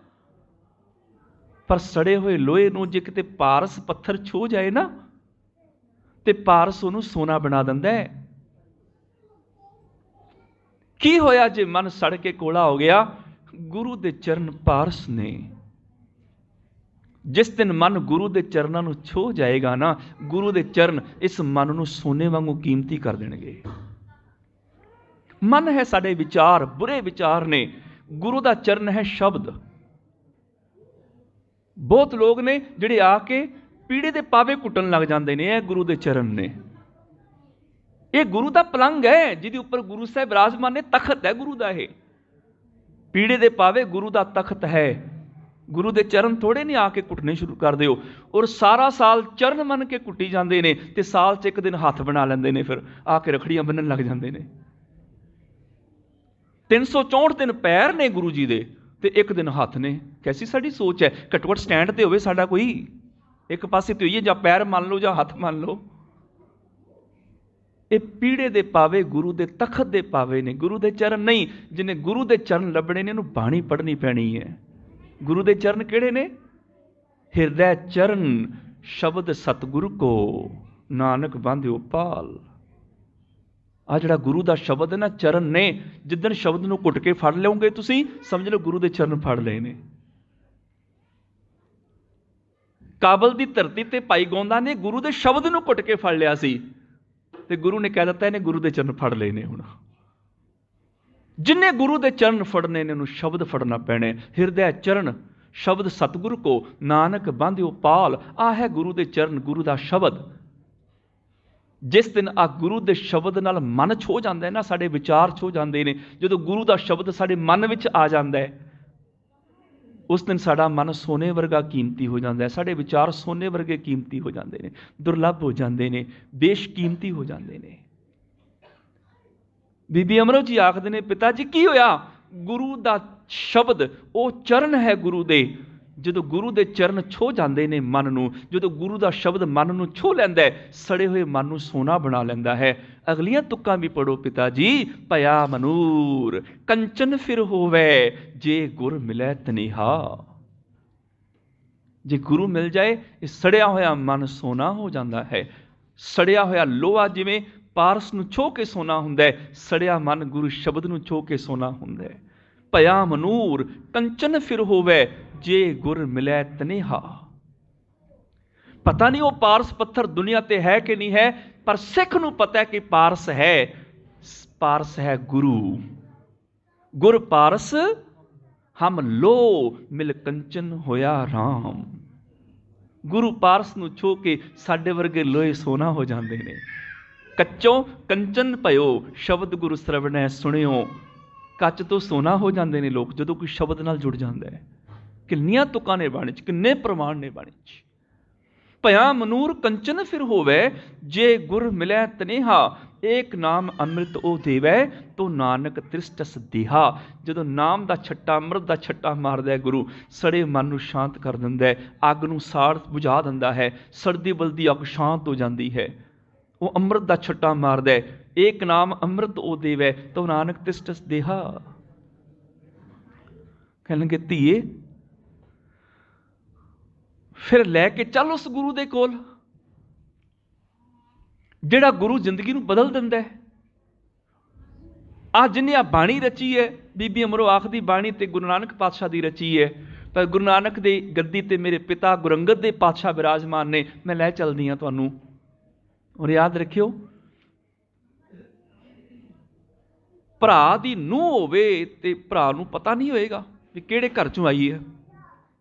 ਪਰ ਸੜੇ ਹੋਏ ਲੋਹੇ ਨੂੰ ਜੇ ਕਿਤੇ ਪਾਰਸ ਪੱਥਰ ਛੂਹ ਜਾਏ ਨਾ, ਤੇ ਪਾਰਸ ਉਹਨੂੰ ਸੋਨਾ ਬਣਾ ਦਿੰਦਾ ਹੈ। ਕੀ ਹੋਇਆ ਜੇ ਮਨ ਸੜ ਕੇ ਕੋਲਾ ਹੋ ਗਿਆ? ਗੁਰੂ ਦੇ ਚਰਨ ਪਾਰਸ ਨੇ। ਜਿਸ ਦਿਨ ਮਨ ਗੁਰੂ ਦੇ ਚਰਨਾਂ ਨੂੰ ਛੋਹ ਜਾਏਗਾ ਨਾ, ਗੁਰੂ ਦੇ ਚਰਨ ਇਸ ਮਨ ਨੂੰ ਸੋਨੇ ਵਾਂਗੂ ਕੀਮਤੀ ਕਰ ਦੇਣਗੇ। ਮਨ ਹੈ ਸਾਡੇ ਵਿਚਾਰ, ਬੁਰੇ ਵਿਚਾਰ ਨੇ। ਗੁਰੂ ਦਾ ਚਰਨ ਹੈ ਸ਼ਬਦ। ਬਹੁਤ ਲੋਕ ਨੇ ਜਿਹੜੇ ਆ ਕੇ ਪੀੜੇ ਦੇ ਪਾਵੇ ਕੁੱਟਣ ਲੱਗ ਜਾਂਦੇ ਨੇ। ਇਹ ਗੁਰੂ ਦੇ ਚਰਨ ਨੇ, ਇਹ ਗੁਰੂ ਦਾ ਪਲੰਗ ਹੈ ਜਿਹਦੇ ਉੱਪਰ ਗੁਰੂ ਸਾਹਿਬ ਬਿਰਾਜਮਾਨ ਨੇ। ਤਖਤ ਹੈ ਗੁਰੂ ਦਾ ਇਹ। ਪੀੜੇ ਦੇ ਪਾਵੇ ਗੁਰੂ ਦਾ ਤਖਤ ਹੈ। ਗੁਰੂ ਦੇ ਚਰਨ ਥੋੜੇ ਨਹੀਂ ਆ ਕੇ ਕੁੱਟਣੇ ਸ਼ੁਰੂ ਕਰ ਦਿਓ। ਔਰ ਸਾਰਾ ਸਾਲ ਚਰਨ ਮੰਨ ਕੇ ਕੁੱਟੀ ਜਾਂਦੇ ਨੇ, ਤੇ ਸਾਲ 'ਚ ਇੱਕ ਦਿਨ ਹੱਥ ਬਣਾ ਲੈਂਦੇ ਨੇ, ਫਿਰ ਆ ਕੇ ਰੱਖੜੀਆਂ ਬੰਨਣ ਲੱਗ ਜਾਂਦੇ ਨੇ। 364 ਦਿਨ ਪੈਰ ਨੇ ਗੁਰੂ ਜੀ ਦੇ, ਤੇ ਇੱਕ ਦਿਨ ਹੱਥ ਨੇ। ਕੈਸੀ ਸਾਡੀ ਸੋਚ ਹੈ? ਘੱਟੋ ਘੱਟ ਸਟੈਂਡ ਤੇ ਹੋਵੇ ਸਾਡਾ ਕੋਈ, ਇੱਕ ਪਾਸੇ ਤੇ ਹੋਈਏ, ਜਾਂ ਪੈਰ ਮੰਨ ਲਓ ਜਾਂ ਹੱਥ ਮੰਨ ਲਓ। ਇਹ ਪੀੜੇ ਦੇ ਪਾਵੇ ਗੁਰੂ ਦੇ ਤਖਤ ਦੇ ਪਾਵੇ ਨੇ, ਗੁਰੂ ਦੇ ਚਰਨ ਨਹੀਂ। ਜਿਹਨੇ ਗੁਰੂ ਦੇ ਚਰਨ ਲੱਭਣੇ ਨੇ, ਇਹਨੂੰ ਬਾਣੀ ਪੜ੍ਹਨੀ ਪੈਣੀ ਹੈ। ਗੁਰੂ ਦੇ ਚਰਨ ਕਿਹੜੇ ਨੇ? ਹਿਰਦੈ ਚਰਨ ਸ਼ਬਦ ਸਤਿਗੁਰੂ ਕੋ, ਨਾਨਕ ਬਾਂਧਿਓ ਪਾਲ। ਆ ਜਿਹੜਾ ਗੁਰੂ ਦਾ ਸ਼ਬਦ ਹੈ ਨਾ, ਚਰਨ ਨੇ। ਜਿੱਦਣ ਸ਼ਬਦ ਨੂੰ ਘੁੱਟ ਕੇ ਫੜ ਲਿਓਗੇ ਤੁਸੀਂ, ਸਮਝ ਲਓ ਗੁਰੂ ਦੇ ਚਰਨ ਫੜ ਲਏ ਨੇ। ਕਾਬਲ ਦੀ ਧਰਤੀ ਤੇ ਭਾਈ ਗੋਂਦਾ ਨੇ ਗੁਰੂ ਦੇ ਸ਼ਬਦ ਨੂੰ ਘੁੱਟ ਕੇ ਫੜ ਲਿਆ ਸੀ, ਤੇ ਗੁਰੂ ਨੇ ਕਹਿ ਦਿੱਤਾ ਇਹਨੇ ਗੁਰੂ ਦੇ ਚਰਨ ਫੜ ਲਏ ਨੇ। ਹੁਣ ਜਿੰਨੇ ਗੁਰੂ ਦੇ ਚਰਨ ਫੜਨੇ ਨੇ, ਉਹਨੂੰ ਸ਼ਬਦ ਫੜਨਾ ਪੈਣਾ। ਹਿਰਦੈ ਚਰਨ ਸ਼ਬਦ ਸਤਿਗੁਰੂ ਕੋ, ਨਾਨਕ ਬਾਂਧਿਓ ਪਾਲ। ਆ ਹੈ ਗੁਰੂ ਦੇ ਚਰਨ, ਗੁਰੂ ਦਾ ਸ਼ਬਦ। ਜਿਸ ਦਿਨ ਆ ਗੁਰੂ ਦੇ ਸ਼ਬਦ ਨਾਲ ਮਨ ਛੋ ਜਾਂਦਾ ਹੈ ਨਾ, ਸਾਡੇ ਵਿਚਾਰ ਛੋ ਜਾਂਦੇ ਨੇ। ਜਦੋਂ ਗੁਰੂ ਦਾ ਸ਼ਬਦ ਸਾਡੇ ਮਨ ਵਿੱਚ ਆ ਜਾਂਦਾ ਹੈ, ਉਸ ਦਿਨ ਸਾਡਾ ਮਨ ਸੋਨੇ ਵਰਗਾ ਕੀਮਤੀ ਹੋ ਜਾਂਦਾ ਹੈ। ਸਾਡੇ ਵਿਚਾਰ ਸੋਨੇ ਵਰਗੇ ਕੀਮਤੀ ਹੋ ਜਾਂਦੇ ਨੇ, ਦੁਰਲੱਭ ਹੋ ਜਾਂਦੇ ਨੇ, ਬੇਸ਼ਕੀਮਤੀ ਹੋ ਜਾਂਦੇ ਨੇ। ਬੀਬੀ ਅਮਰੋ ਜੀ ਆਖਦੇ ਨੇ, ਪਿਤਾ ਜੀ ਕੀ ਹੋਇਆ? ਗੁਰੂ ਦਾ ਸ਼ਬਦ, ਉਹ ਚਰਨ ਹੈ ਗੁਰੂ ਦੇ। ਜਦੋਂ ਗੁਰੂ ਦੇ ਚਰਨ ਛੋਹ ਜਾਂਦੇ ਨੇ ਮਨ ਨੂੰ, ਜਦੋਂ ਗੁਰੂ ਦਾ ਸ਼ਬਦ ਮਨ ਨੂੰ ਛੋਹ ਲੈਂਦਾ ਹੈ, ਸੜੇ ਹੋਏ ਮਨ ਨੂੰ ਸੋਨਾ ਬਣਾ ਲੈਂਦਾ ਹੈ। ਅਗਲੀਆਂ ਤੁਕਾਂ ਵੀ ਪੜੋ ਪਿਤਾ ਜੀ। ਭਇਆ ਮਨੂਰ ਕੰਚਨ ਫਿਰ ਹੋਵੇ, ਜੇ ਗੁਰ ਮਿਲੈ ਤਨੇਹਾ। ਜੇ ਗੁਰੂ ਮਿਲ ਜਾਏ, ਇਹ ਸੜਿਆ ਹੋਇਆ ਮਨ ਸੋਨਾ ਹੋ ਜਾਂਦਾ ਹੈ। ਸੜਿਆ ਹੋਇਆ ਲੋਹਾ ਜਿਵੇਂ ਪਾਰਸ ਨੂੰ ਛੋਹ ਕੇ ਸੋਨਾ ਹੁੰਦਾ ਹੈ, ਸੜਿਆ ਮਨ ਗੁਰੂ ਸ਼ਬਦ ਨੂੰ ਛੋਹ ਕੇ ਸੋਨਾ ਹੁੰਦਾ ਹੈ। ਭਇਆ ਮਨੂਰ ਕੰਚਨ ਫਿਰ ਹੋਵੇ, ਜੇ ਗੁਰ ਮਿਲੈ ਤਨੇਹਾ। ਪਤਾ ਨਹੀਂ ਉਹ ਪਾਰਸ ਪੱਥਰ ਦੁਨੀਆ ਤੇ ਹੈ ਕਿ ਨਹੀਂ ਹੈ, ਪਰ ਸਿੱਖ ਨੂੰ ਪਤਾ ਹੈ ਕਿ ਪਾਰਸ ਹੈ। ਪਾਰਸ ਹੈ ਗੁਰੂ। ਗੁਰ ਪਾਰਸ ਹਮ ਲੋ, ਮਿਲ ਕੰਚਨ ਹੋਇਆ ਰਾਮ। ਗੁਰੂ ਪਾਰਸ ਨੂੰ ਛੋਹ ਕੇ ਸਾਡੇ ਵਰਗੇ ਲੋਹੇ ਸੋਨਾ ਹੋ ਜਾਂਦੇ ਨੇ। ਕੱਚੋਂ ਕੰਚਨ ਭਇਓ, ਸ਼ਬਦ ਗੁਰੂ ਸਰਵਣੈ ਸੁਣਿਓ। ਕੱਚ ਤੋਂ ਸੋਨਾ ਹੋ ਜਾਂਦੇ ਨੇ ਲੋਕ ਜਦੋਂ ਕੋਈ ਸ਼ਬਦ ਨਾਲ ਜੁੜ ਜਾਂਦਾ ਹੈ। ਕਿੰਨੀਆਂ ਤੁਕਾਂ ਨੇ ਬਾਣੀ 'ਚ, ਕਿੰਨੇ ਪ੍ਰਮਾਣ ਨੇ ਬਾਣੀ 'ਚ। ਭਇਆ ਮਨੂਰ ਕੰਚਨ ਫਿਰ ਹੋਵੇ, ਜੇ ਗੁਰ ਮਿਲੈ ਤਨੇਹਾ। ਏਕ ਨਾਮ ਅੰਮ੍ਰਿਤ ਉਹ ਦੇਵੈ, ਤੋ ਨਾਨਕ ਤ੍ਰਿਸ਼ਟਸ ਦੇਹਾ। ਜਦੋਂ ਨਾਮ ਦਾ ਛੱਟਾ, ਅੰਮ੍ਰਿਤ ਦਾ ਛੱਟਾ ਮਾਰਦਾ ਹੈ ਗੁਰੂ, ਸੜੇ ਮਨ ਨੂੰ ਸ਼ਾਂਤ ਕਰ ਦਿੰਦਾ ਹੈ, ਅੱਗ ਨੂੰ ਸਾੜ ਬੁਝਾ ਦਿੰਦਾ ਹੈ। ਸੜਦੀ ਬਲਦੀ ਅੱਗ ਸ਼ਾਂਤ ਹੋ ਜਾਂਦੀ ਹੈ। ਉਹ ਅੰਮ੍ਰਿਤ ਦਾ ਛੱਟਾ ਮਾਰਦਾ, ਏਕ ਨਾਮ ਅੰਮ੍ਰਿਤ ਉਹ ਦੇਵੈ ਤੋ ਨਾਨਕ ਤਿਸ ਤਿਸ ਦੇਹਾ। ਕਹਿਣਗੇ ਧੀਏ ਫਿਰ ਲੈ ਕੇ ਚੱਲ ਉਸ ਗੁਰੂ ਦੇ ਕੋਲ, ਜਿਹੜਾ ਗੁਰੂ ਜ਼ਿੰਦਗੀ ਨੂੰ ਬਦਲ ਦਿੰਦਾ ਹੈ। ਆਹ ਜਿਹਨੇ ਆ ਬਾਣੀ ਰਚੀ ਹੈ, ਬੀਬੀ ਅਮਰੋ ਆਖਦੀ ਬਾਣੀ ਤੇ ਗੁਰੂ ਨਾਨਕ ਪਾਤਸ਼ਾਹ ਦੀ ਰਚੀ ਹੈ, ਪਰ ਗੁਰੂ ਨਾਨਕ ਦੀ ਗੱਦੀ ਤੇ ਮੇਰੇ ਪਿਤਾ ਗੁਰੂ ਅੰਗਦ ਦੇ ਪਾਤਸ਼ਾਹ ਬਿਰਾਜਮਾਨ ਨੇ। ਮੈਂ ਲੈ ਚੱਲਦੀ ਹਾਂ ਤੁਹਾਨੂੰ। ਔਰ ਯਾਦ ਰੱਖਿਓ, ਭਰਾ ਦੀ ਨੂੰਹ ਹੋਵੇ ਤੇ ਭਰਾ ਨੂੰ ਪਤਾ ਨਹੀਂ ਹੋਏਗਾ ਵੀ ਕਿਹੜੇ ਘਰ ਚੋਂ ਆਈ ਹੈ।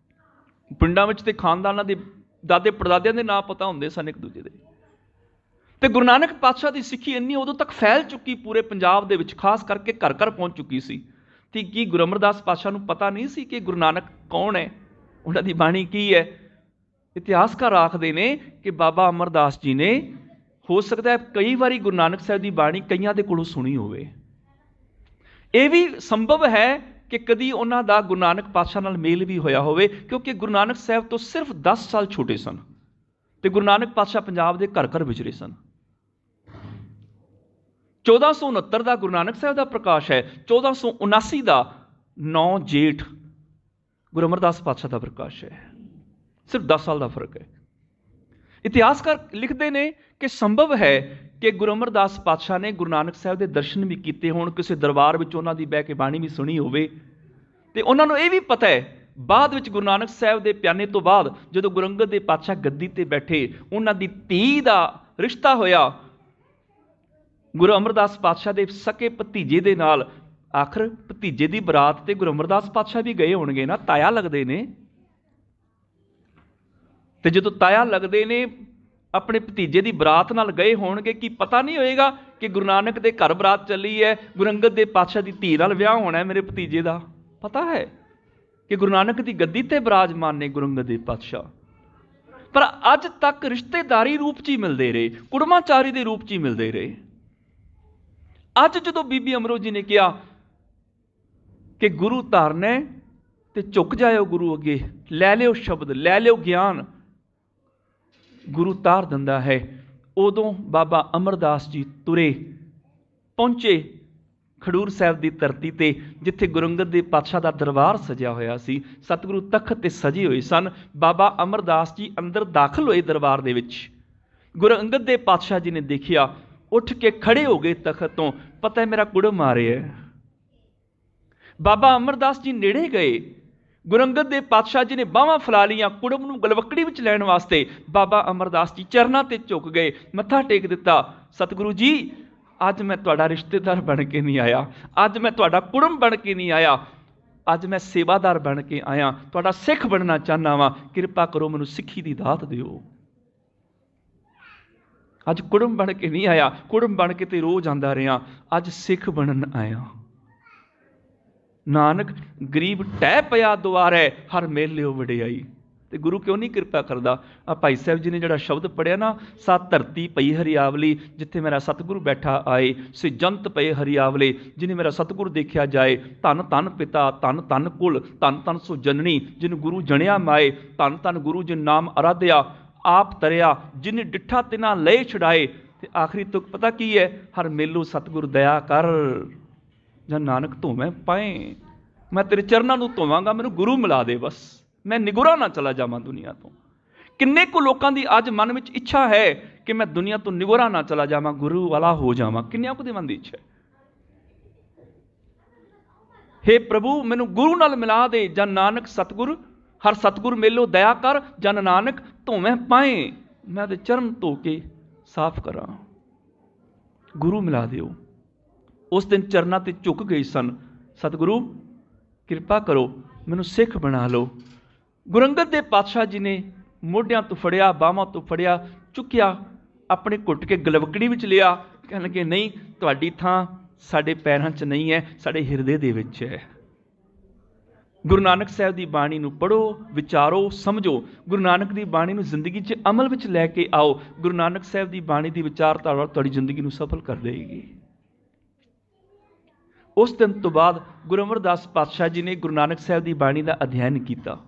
ਪਿੰਡਾਂ ਵਿੱਚ ਤੇ ਖਾਨਦਾਨਾਂ ਦੇ ਦਾਦੇ ਪੜਦਾਦਿਆਂ ਦੇ ਨਾਂ ਪਤਾ ਹੁੰਦੇ ਸਨ ਇੱਕ ਦੂਜੇ ਦੇ। ਤੇ ਗੁਰੂ ਨਾਨਕ ਪਾਤਸ਼ਾਹ ਦੀ ਸਿੱਖੀ ਇੰਨੀ ਉਦੋਂ ਤੱਕ ਫੈਲ ਚੁੱਕੀ ਪੂਰੇ ਪੰਜਾਬ ਦੇ ਵਿੱਚ, ਖਾਸ ਕਰਕੇ ਘਰ ਘਰ ਪਹੁੰਚ ਚੁੱਕੀ ਸੀ। ਤੇ ਕੀ ਗੁਰੂ ਅਮਰਦਾਸ ਪਾਤਸ਼ਾਹ ਨੂੰ ਪਤਾ ਨਹੀਂ ਸੀ ਕਿ ਗੁਰੂ ਨਾਨਕ ਕੌਣ ਹੈ, ਉਹਨਾਂ ਦੀ ਬਾਣੀ ਕੀ ਹੈ? ਇਤਿਹਾਸਕਾਰ ਆਖਦੇ ਨੇ ਕਿ ਬਾਬਾ ਅਮਰਦਾਸ ਜੀ ਨੇ ਹੋ ਸਕਦਾ ਹੈ ਕਈ ਵਾਰੀ ਗੁਰੂ ਨਾਨਕ ਸਾਹਿਬ ਦੀ ਬਾਣੀ ਕਈਆਂ ਦੇ ਕੋਲੋਂ ਸੁਣੀ ਹੋਵੇ। ਇਹ ਵੀ ਸੰਭਵ ਹੈ ਕਿ ਕਦੀ ਉਹਨਾਂ ਦਾ ਗੁਰੂ ਨਾਨਕ ਪਾਤਸ਼ਾਹ ਨਾਲ ਮੇਲ ਵੀ ਹੋਇਆ ਹੋਵੇ, ਕਿਉਂਕਿ ਗੁਰੂ ਨਾਨਕ ਸਾਹਿਬ ਤੋਂ ਸਿਰਫ 10 ਸਾਲ ਛੋਟੇ ਸਨ ਤੇ ਗੁਰੂ ਨਾਨਕ ਪਾਤਸ਼ਾਹ ਪੰਜਾਬ ਦੇ ਘਰ ਘਰ ਵਿਚਰੇ ਸਨ। 1469 ਦਾ ਗੁਰੂ ਨਾਨਕ ਸਾਹਿਬ ਦਾ ਪ੍ਰਕਾਸ਼ ਹੈ, 1479 ਦਾ 9 ਜੇਠ ਗੁਰੂ ਅਮਰਦਾਸ ਪਾਤਸ਼ਾਹ ਦਾ ਪ੍ਰਕਾਸ਼ ਹੈ। ਸਿਰਫ 10 ਸਾਲ ਦਾ ਫਰਕ ਹੈ। ਇਤਿਹਾਸਕਾਰ ਲਿਖਦੇ ਨੇ ਕਿ ਸੰਭਵ ਹੈ ਕਿ ਗੁਰੂ ਅਮਰਦਾਸ ਪਾਤਸ਼ਾਹ ਨੇ ਗੁਰੂ ਨਾਨਕ ਸਾਹਿਬ ਦੇ ਦਰਸ਼ਨ ਵੀ ਕੀਤੇ ਹੋਣ, ਕਿਸੇ ਦਰਬਾਰ ਵਿੱਚ ਉਹਨਾਂ ਦੀ ਬਹਿ ਕੇ ਬਾਣੀ ਵੀ ਸੁਣੀ ਹੋਵੇ। ਤੇ ਉਹਨਾਂ ਨੂੰ ਇਹ ਵੀ ਪਤਾ ਹੈ ਬਾਅਦ ਵਿੱਚ ਗੁਰੂ ਨਾਨਕ ਸਾਹਿਬ ਦੇ ਪਿਆਨੇ ਤੋਂ ਬਾਅਦ ਜਦੋਂ ਗੁਰੂ ਅੰਗਦ ਦੇ ਪਾਤਸ਼ਾਹ ਗੱਦੀ ਤੇ ਬੈਠੇ, ਉਹਨਾਂ ਦੀ ਧੀ ਦਾ ਰਿਸ਼ਤਾ ਹੋਇਆ ਗੁਰੂ ਅਮਰਦਾਸ ਪਾਤਸ਼ਾਹ ਦੇ ਸਕੇ ਭਤੀਜੇ ਦੇ ਨਾਲ। ਆਖਰ ਭਤੀਜੇ ਦੀ ਬਰਾਤ ਤੇ ਗੁਰੂ ਅਮਰਦਾਸ ਪਾਤਸ਼ਾਹ ਵੀ ਗਏ ਹੋਣਗੇ ਨਾ, ਤਾਇਆ ਲੱਗਦੇ ਨੇ। ਤੇ ਜਦੋਂ ਤਾਇਆ ਲੱਗਦੇ ਨੇ ਆਪਣੇ ਭਤੀਜੇ ਦੀ ਬਰਾਤ ਨਾਲ ਗਏ ਹੋਣਗੇ, ਕੀ ਪਤਾ ਨਹੀਂ ਹੋਏਗਾ ਕਿ ਗੁਰੂ ਨਾਨਕ ਦੇ ਘਰ ਬਰਾਤ ਚੱਲੀ ਹੈ, ਗੁਰੂ ਅੰਗਦ ਦੇ ਪਾਤਸ਼ਾਹ ਦੀ ਧੀ ਨਾਲ ਵਿਆਹ ਹੋਣਾ ਹੈ ਮੇਰੇ ਭਤੀਜੇ ਦਾ। ਪਤਾ ਹੈ ਕਿ ਗੁਰੂ ਨਾਨਕ ਦੀ ਗੱਦੀ ਤੇ ਬਿਰਾਜਮਾਨ ਨੇ ਗੁਰੂ ਅੰਗਦ ਦੇ ਪਾਤਸ਼ਾਹ। ਪਰ ਅੱਜ ਤੱਕ ਰਿਸ਼ਤੇਦਾਰੀ ਰੂਪ 'ਚ ਹੀ ਮਿਲਦੇ ਰਹੇ, ਕੁੜਮਾਚਾਰੀ ਦੇ ਰੂਪ 'ਚ ਹੀ ਮਿਲਦੇ ਰਹੇ। ਅੱਜ ਜਦੋਂ ਬੀਬੀ ਅਮਰੋ ਜੀ ਨੇ ਕਿਹਾ ਕਿ ਗੁਰੂ ਧਾਰਨਾ ਤੇ ਝੁਕ ਜਾਇਓ ਗੁਰੂ ਅੱਗੇ, ਲੈ ਲਿਓ ਸ਼ਬਦ, ਲੈ ਲਿਓ ਗਿਆਨ, ਗੁਰੂ ਤਾਰ ਦਿੰਦਾ ਹੈ। ਉਦੋਂ ਬਾਬਾ ਅਮਰਦਾਸ ਜੀ ਤੁਰੇ ਪਹੁੰਚੇ ਖਡੂਰ ਸਾਹਿਬ ਦੀ ਧਰਤੀ ਤੇ, ਜਿੱਥੇ ਗੁਰੂ ਅੰਗਦ ਦੇ ਪਾਤਸ਼ਾਹ ਦਾ ਦਰਬਾਰ ਸਜਿਆ ਹੋਇਆ ਸੀ। ਸਤਿਗੁਰੂ ਤਖਤ ਤੇ ਸਜੇ ਹੋਏ ਸਨ। ਬਾਬਾ ਅਮਰਦਾਸ ਜੀ ਅੰਦਰ ਦਾਖਲ ਹੋਏ ਦਰਬਾਰ ਦੇ ਵਿੱਚ। ਗੁਰੂ ਅੰਗਦ ਦੇ ਪਾਤਸ਼ਾਹ ਜੀ ਨੇ ਦੇਖਿਆ, ਉੱਠ ਕੇ ਖੜੇ ਹੋ ਗਏ ਤਖਤ ਤੋਂ। ਪਤਾ ਹੈ ਮੇਰਾ ਕੁੜਮ ਆ ਰਿਹਾ ਹੈ। ਬਾਬਾ ਅਮਰਦਾਸ ਜੀ ਨੇੜੇ ਗਏ, ਗੁਰੂ ਅੰਗਦ ਦੇ ਪਾਤਸ਼ਾਹ ਜੀ ਨੇ ਬਾਹਾਂ ਫੈਲਾ ਲਈਆਂ ਕੁੜਮ ਨੂੰ ਗਲਵੱਕੜੀ ਵਿੱਚ ਲੈਣ ਵਾਸਤੇ। ਬਾਬਾ ਅਮਰਦਾਸ ਜੀ ਚਰਨਾਂ ਤੇ ਝੁਕ ਗਏ, ਮੱਥਾ ਟੇਕ ਦਿੱਤਾ। ਸਤਿਗੁਰੂ ਜੀ, ਅੱਜ ਮੈਂ ਤੁਹਾਡਾ ਰਿਸ਼ਤੇਦਾਰ ਬਣ ਕੇ ਨਹੀਂ ਆਇਆ, ਅੱਜ ਮੈਂ ਤੁਹਾਡਾ ਕੁੜਮ ਬਣ ਕੇ ਨਹੀਂ ਆਇਆ, ਅੱਜ ਮੈਂ ਸੇਵਾਦਾਰ ਬਣ ਕੇ ਆਇਆ, ਤੁਹਾਡਾ ਸਿੱਖ ਬਣਨਾ ਚਾਹੁੰਦਾ ਵਾਂ, ਕਿਰਪਾ ਕਰੋ ਮੈਨੂੰ ਸਿੱਖੀ ਦੀ ਦਾਤ ਦਿਓ। ਅੱਜ ਕੁੜਮ ਬਣ ਕੇ ਨਹੀਂ ਆਇਆ, ਕੁੜਮ ਬਣ ਕੇ ਤੇ ਰੋਜ਼ ਆਉਂਦਾ ਰਿਹਾ, ਅੱਜ ਸਿੱਖ ਬਣਨ ਆਇਆ। ਨਾਨਕ ਗਰੀਬ ਟਹਿ ਪਿਆ ਦੁਆਰੇ, ਹਰ ਮੇਲਿਓ ਵਡਿਆਈ। ਤੇ ਗੁਰੂ ਕਿਉਂ ਨਹੀਂ ਕਿਰਪਾ ਕਰਦਾ? ਆ ਭਾਈ ਸਾਹਿਬ ਜੀ ਨੇ ਜਿਹੜਾ ਸ਼ਬਦ ਪੜਿਆ ਨਾ, ਸਾ ਧਰਤੀ ਪਈ ਹਰਿਆਵਲੀ, ਜਿੱਥੇ ਮੇਰਾ ਸਤਿਗੁਰੂ ਬੈਠਾ ਆਏ, ਸੇ ਜੰਤ ਪਏ ਹਰਿਆਵਲੇ, ਜਿਹਨੇ ਮੇਰਾ ਸਤਿਗੁਰੂ ਦੇਖਿਆ ਜਾਏ। ਧੰਨ ਧੰਨ ਪਿਤਾ, ਧੰਨ ਧੰਨ ਕੁਲ, ਧੰਨ ਧੰਨ ਸੋ ਜਨਨੀ, ਜਿਹਨੂੰ ਗੁਰੂ ਜਣਿਆ ਮਾਏ। ਧੰਨ ਧੰਨ ਗੁਰੂ ਜਿਨ ਨਾਮ ਅਰਾਧਿਆ, ਆਪ ਤਰਿਆ, ਜਿਹਨੇ ਡਿੱਠਾ ਤਿਨਾ ਲਏ ਛੁਡਾਏ। ਤੇ ਆਖਰੀ ਤੁਕ ਪਤਾ ਕੀ ਹੈ? ਹਰ ਮੇਲੋ ਸਤਿਗੁਰ ਦਇਆ ਕਰ, ਜਾਂ ਨਾਨਕ ਧੋਵੇਂ ਪਾਏ। ਮੈਂ ਤੇਰੇ ਚਰਨਾਂ ਨੂੰ ਧੋਵਾਂਗਾ, ਮੈਨੂੰ ਗੁਰੂ ਮਿਲਾ ਦੇ ਬਸ, ਮੈਂ ਨਿਗੁਰਾ ਨਾ ਚਲਾ ਜਾਵਾਂ ਦੁਨੀਆ ਤੋਂ। ਕਿੰਨੇ ਕੁ ਲੋਕਾਂ ਦੀ ਅੱਜ ਮਨ ਵਿੱਚ ਇੱਛਾ ਹੈ ਕਿ ਮੈਂ ਦੁਨੀਆ ਤੋਂ ਨਿਗੁਰਾ ਨਾ ਚਲਾ ਜਾਵਾਂ, ਗੁਰੂ ਵਾਲਾ ਹੋ ਜਾਵਾਂ। ਕਿੰਨਿਆਂ ਕੁ ਦੇ ਮਨ ਦੀ ਇੱਛਾ ਹੈ? ਹੇ ਪ੍ਰਭੂ, ਮੈਨੂੰ ਗੁਰੂ ਨਾਲ ਮਿਲਾ ਦੇ। ਜਨ ਨਾਨਕ ਸਤਿਗੁਰ, ਹਰ ਸਤਿਗੁਰ ਮੇਲੋ ਦਇਆ ਕਰ, ਜਨ ਨਾਨਕ ਧੋਵੇਂ ਪਾਏ। ਮੈਂ ਉਹਦੇ ਚਰਨ ਧੋ ਕੇ ਸਾਫ਼ ਕਰਾਂ, ਗੁਰੂ ਮਿਲਾ ਦਿਓ। ਉਸ ਦਿਨ ਚਰਨਾਂ ਤੇ ਝੁਕ ਗਏ ਸਨ। ਸਤਿਗੁਰੂ ਕਿਰਪਾ ਕਰੋ, ਮੈਨੂੰ ਸਿੱਖ ਬਣਾ ਲਓ। ਗੁਰੂ ਅੰਗਦ ਦੇ ਪਾਤਸ਼ਾਹ ਜੀ ਨੇ ਮੋਢਿਆਂ ਤੋਂ ਫੜਿਆ, ਬਾਹਾਂ ਤੋਂ ਫੜਿਆ, ਚੁੱਕਿਆ, ਆਪਣੇ ਘੁੱਟ ਕੇ ਗਲਵਕੜੀ ਵਿੱਚ ਲਿਆ। ਕਹਿਣ ਲੱਗੇ, ਨਹੀਂ, ਤੁਹਾਡੀ ਥਾਂ ਸਾਡੇ ਪੈਰਾਂ 'ਚ ਨਹੀਂ ਹੈ, ਸਾਡੇ ਹਿਰਦੇ ਦੇ ਵਿੱਚ ਹੈ। ਗੁਰੂ ਨਾਨਕ ਸਾਹਿਬ ਦੀ ਬਾਣੀ ਨੂੰ ਪੜ੍ਹੋ, ਵਿਚਾਰੋ, ਸਮਝੋ। ਗੁਰੂ ਨਾਨਕ ਦੀ ਬਾਣੀ ਨੂੰ ਜ਼ਿੰਦਗੀ 'ਚ ਅਮਲ ਵਿੱਚ ਲੈ ਕੇ ਆਓ। ਗੁਰੂ ਨਾਨਕ ਸਾਹਿਬ ਦੀ ਬਾਣੀ ਦੀ ਵਿਚਾਰਧਾਰਾ ਤੁਹਾਡੀ ਜ਼ਿੰਦਗੀ ਨੂੰ ਸਫਲ ਕਰ ਦੇਵੇਗੀ। ਉਸ ਦਿਨ ਤੋਂ ਬਾਅਦ ਗੁਰੂ ਅਮਰਦਾਸ ਪਾਤਸ਼ਾਹ ਜੀ ਨੇ ਗੁਰੂ ਨਾਨਕ ਸਾਹਿਬ ਦੀ ਬਾਣੀ ਦਾ ਅਧਿਐਨ ਕੀਤਾ।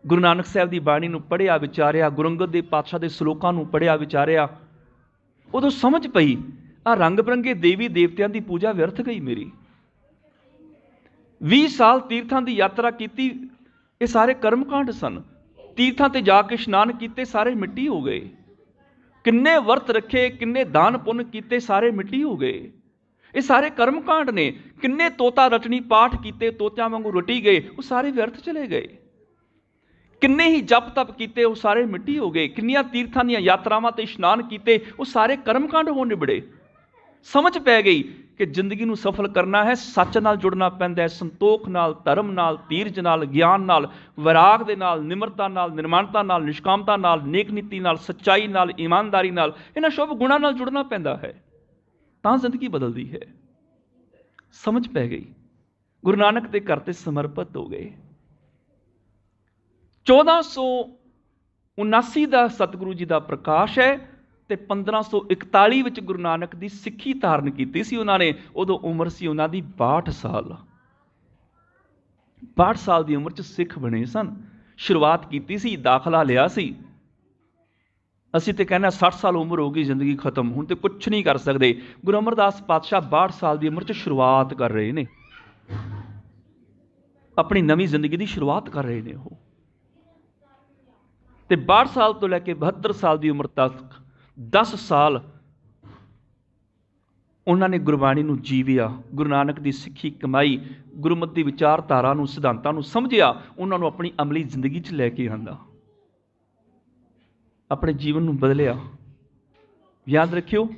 ਗੁਰੂ ਨਾਨਕ ਸਾਹਿਬ ਦੀ ਬਾਣੀ ਨੂੰ ਪੜ੍ਹਿਆ, ਵਿਚਾਰਿਆ। ਗੁਰੂ ਅੰਗਦ ਦੇ ਪਾਤਸ਼ਾਹ ਦੇ ਸਲੋਕਾਂ ਨੂੰ ਪੜ੍ਹਿਆ, ਵਿਚਾਰਿਆ। ਉਦੋਂ ਸਮਝ ਪਈ ਆ ਰੰਗ ਬਰੰਗੇ ਦੇਵੀ ਦੇਵਤਿਆਂ ਦੀ ਪੂਜਾ ਵਿਅਰਥ ਗਈ ਮੇਰੀ। 20 ਸਾਲ ਤੀਰਥਾਂ ਦੀ ਯਾਤਰਾ ਕੀਤੀ, ਇਹ ਸਾਰੇ ਕਰਮਕਾਂਡ ਸਨ। ਤੀਰਥਾਂ ਤੇ ਜਾ ਕੇ ਇਸ਼ਨਾਨ ਕੀਤੇ, ਸਾਰੇ ਮਿੱਟੀ ਹੋ ਗਏ। ਕਿੰਨੇ ਵਰਤ ਰੱਖੇ, ਕਿੰਨੇ ਦਾਨ ਪੁੰਨ ਕੀਤੇ, ਸਾਰੇ ਮਿੱਟੀ ਹੋ ਗਏ। ਇਹ ਸਾਰੇ ਕਰਮਕਾਂਡ ਨੇ। ਕਿੰਨੇ ਤੋਤਾ ਰਟਣੀ ਪਾਠ ਕੀਤੇ, ਤੋਤਿਆਂ ਵਾਂਗੂ ਰਟੀ ਗਏ, ਉਹ ਸਾਰੇ ਵਿਅਰਥ ਚਲੇ ਗਏ। ਕਿੰਨੇ ਹੀ ਜਪ ਤਪ ਕੀਤੇ, ਉਹ ਸਾਰੇ ਮਿੱਟੀ ਹੋ ਗਏ। ਕਿੰਨੀਆਂ ਤੀਰਥਾਂ ਦੀਆਂ ਯਾਤਰਾਵਾਂ ਤੇ ਇਸ਼ਨਾਨ ਕੀਤੇ, ਉਹ ਸਾਰੇ ਕਰਮਕਾਂਡ ਹੋ ਨਿਬੜੇ। ਸਮਝ ਪੈ ਗਈ ਕਿ ਜ਼ਿੰਦਗੀ ਨੂੰ ਸਫਲ ਕਰਨਾ ਹੈ, ਸੱਚ ਨਾਲ ਜੁੜਨਾ ਪੈਂਦਾ ਹੈ, ਸੰਤੋਖ ਨਾਲ, ਧਰਮ ਨਾਲ, ਧੀਰਜ ਨਾਲ, ਗਿਆਨ ਨਾਲ, ਵਿਰਾਗ ਦੇ ਨਾਲ, ਨਿਮਰਤਾ ਨਾਲ, ਨਿਰਮਾਣਤਾ ਨਾਲ, ਨਿਸ਼ਕਾਮਤਾ ਨਾਲ, ਨੇਕ ਨੀਤੀ ਨਾਲ, ਸੱਚਾਈ ਨਾਲ, ਇਮਾਨਦਾਰੀ ਨਾਲ, ਇਹਨਾਂ ਸ਼ੁਭ ਗੁਣਾਂ ਨਾਲ ਜੁੜਨਾ ਪੈਂਦਾ ਹੈ, ਤਾਂ ਜ਼ਿੰਦਗੀ ਬਦਲਦੀ ਹੈ। ਸਮਝ ਪੈ ਗਈ। ਗੁਰੂ ਨਾਨਕ ਦੇ ਘਰ ਤੇ ਸਮਰਪਿਤ ਹੋ ਗਏ। 1479 ਦਾ ਸਤਿਗੁਰੂ ਜੀ ਦਾ ਪ੍ਰਕਾਸ਼ ਹੈ ਤੇ 1541 ਵਿੱਚ ਗੁਰੂ ਨਾਨਕ ਦੀ ਸਿੱਖੀ ਧਾਰਨ ਕੀਤੀ ਸੀ ਉਹਨਾਂ ਨੇ। ਉਦੋਂ ਉਮਰ ਸੀ ਉਹਨਾਂ ਦੀ 62 ਸਾਲ। 62 ਸਾਲ ਦੀ ਉਮਰ 'ਚ ਸਿੱਖ ਬਣੇ ਸਨ। ਸ਼ੁਰੂਆਤ ਕੀਤੀ ਸੀ, ਦਾਖਲਾ ਲਿਆ ਸੀ। ਅਸੀਂ ਤੇ ਕਹਿੰਦੇ 60 ਸਾਲ ਉਮਰ ਹੋ ਗਈ, ਜ਼ਿੰਦਗੀ ਖਤਮ, ਹੁਣ ਤੇ ਕੁਛ ਨਹੀਂ ਕਰ ਸਕਦੇ। ਗੁਰੂ ਅਮਰਦਾਸ ਪਾਤਸ਼ਾਹ 62 ਸਾਲ ਦੀ ਉਮਰ 'ਚ ਸ਼ੁਰੂਆਤ ਕਰ ਰਹੇ ਨੇ, ਆਪਣੀ ਨਵੀਂ ਜ਼ਿੰਦਗੀ ਦੀ ਸ਼ੁਰੂਆਤ ਕਰ ਰਹੇ ਨੇ ਉਹ। ਤੇ 62 ਸਾਲ ਤੋਂ ਲੈ ਕੇ 72 ਸਾਲ ਦੀ ਉਮਰ ਤੱਕ 10 ਸਾਲ ਉਹਨਾਂ ਨੇ ਗੁਰਬਾਣੀ ਨੂੰ ਜੀਵਿਆ, ਗੁਰੂ ਨਾਨਕ ਦੀ ਸਿੱਖੀ ਕਮਾਈ, ਗੁਰਮਤਿ ਦੀ ਵਿਚਾਰਧਾਰਾ ਨੂੰ, ਸਿਧਾਂਤਾਂ ਨੂੰ ਸਮਝਿਆ, ਉਹਨਾਂ ਨੂੰ ਆਪਣੀ ਅਮਲੀ ਜ਼ਿੰਦਗੀ 'ਚ ਲੈ ਕੇ ਆਂਦਾ, ਆਪਣੇ ਜੀਵਨ ਨੂੰ ਬਦਲਿਆ। ਯਾਦ ਰੱਖਿਓ,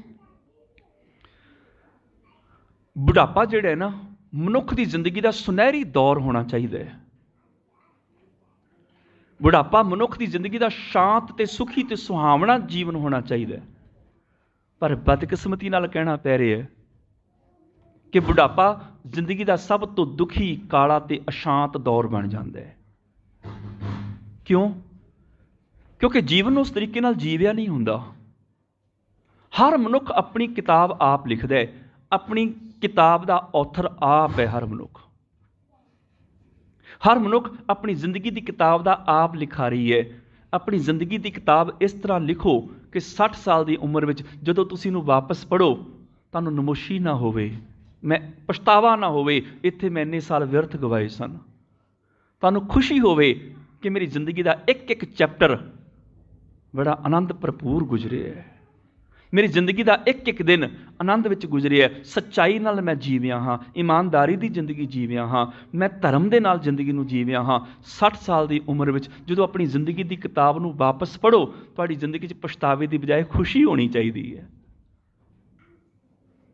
ਬੁਢਾਪਾ ਜਿਹੜਾ ਹੈ ਨਾ, ਮਨੁੱਖ ਦੀ ਜ਼ਿੰਦਗੀ ਦਾ ਸੁਨਹਿਰੀ ਦੌਰ ਹੋਣਾ ਚਾਹੀਦਾ ਹੈ। ਬੁਢਾਪਾ ਮਨੁੱਖ ਦੀ ਜ਼ਿੰਦਗੀ ਦਾ ਸ਼ਾਂਤ ਤੇ ਸੁਖੀ ਤੇ ਸੁਹਾਵਣਾ ਜੀਵਨ ਹੋਣਾ ਚਾਹੀਦਾ ਹੈ। ਪਰ ਬਦਕਿਸਮਤੀ ਨਾਲ ਕਹਿਣਾ ਪੈ ਰਿਹਾ ਹੈ ਕਿ ਬੁਢਾਪਾ ਜ਼ਿੰਦਗੀ ਦਾ ਸਭ ਤੋਂ ਦੁਖੀ, ਕਾਲਾ ਤੇ ਅਸ਼ਾਂਤ ਦੌਰ ਬਣ ਜਾਂਦਾ ਹੈ। ਕਿਉਂ? ਕਿਉਂਕਿ ਜੀਵਨ ਨੂੰ ਉਸ ਤਰੀਕੇ ਨਾਲ ਜੀਵਿਆ ਨਹੀਂ ਹੁੰਦਾ। ਹਰ ਮਨੁੱਖ ਆਪਣੀ ਕਿਤਾਬ ਆਪ ਲਿਖਦਾ ਹੈ, ਆਪਣੀ ਕਿਤਾਬ ਦਾ ਆਥਰ ਆਪ ਹੈ। ਹਰ ਮਨੁੱਖ ਆਪਣੀ ਜ਼ਿੰਦਗੀ ਦੀ ਕਿਤਾਬ ਦਾ ਆਪ ਲਿਖਾਰੀ ਹੈ। ਆਪਣੀ ਜ਼ਿੰਦਗੀ ਦੀ ਕਿਤਾਬ ਇਸ ਤਰ੍ਹਾਂ ਲਿਖੋ ਕਿ 60 ਸਾਲ ਦੀ ਉਮਰ ਵਿੱਚ ਜਦੋਂ ਤੁਸੀਂ ਇਹਨੂੰ ਵਾਪਸ ਪੜ੍ਹੋ, ਤੁਹਾਨੂੰ ਨਮੋਸ਼ੀ ਨਾ ਹੋਵੇ, ਮੈਂ ਪਛਤਾਵਾ ਨਾ ਹੋਵੇ, ਇੱਥੇ ਮੈਂ ਇੰਨੇ ਸਾਲ ਵਿਅਰਥ ਗਵਾਏ ਸਨ। ਤੁਹਾਨੂੰ ਖੁਸ਼ੀ ਹੋਵੇ ਕਿ ਮੇਰੀ ਜ਼ਿੰਦਗੀ ਦਾ ਇੱਕ ਇੱਕ ਚੈਪਟਰ ਬੜਾ ਆਨੰਦ ਭਰਪੂਰ ਗੁਜ਼ਰਿਆ ਹੈ। ਮੇਰੀ ਜ਼ਿੰਦਗੀ ਦਾ ਇੱਕ ਇੱਕ ਦਿਨ ਆਨੰਦ ਵਿੱਚ ਗੁਜ਼ਰਿਆ, ਸੱਚਾਈ ਨਾਲ ਮੈਂ ਜੀਵਿਆ ਹਾਂ, ਇਮਾਨਦਾਰੀ ਦੀ ਜ਼ਿੰਦਗੀ ਜੀਵਿਆ ਹਾਂ, ਮੈਂ ਧਰਮ ਦੇ ਨਾਲ ਜ਼ਿੰਦਗੀ ਨੂੰ ਜੀਵਿਆ ਹਾਂ। 60 ਸਾਲ ਦੀ ਉਮਰ ਵਿੱਚ ਜਦੋਂ ਆਪਣੀ ਜ਼ਿੰਦਗੀ ਦੀ ਕਿਤਾਬ ਨੂੰ ਵਾਪਸ ਪੜ੍ਹੋ, ਤੁਹਾਡੀ ਜ਼ਿੰਦਗੀ 'ਚ ਪਛਤਾਵੇ ਦੀ ਬਜਾਏ ਖੁਸ਼ੀ ਹੋਣੀ ਚਾਹੀਦੀ ਹੈ।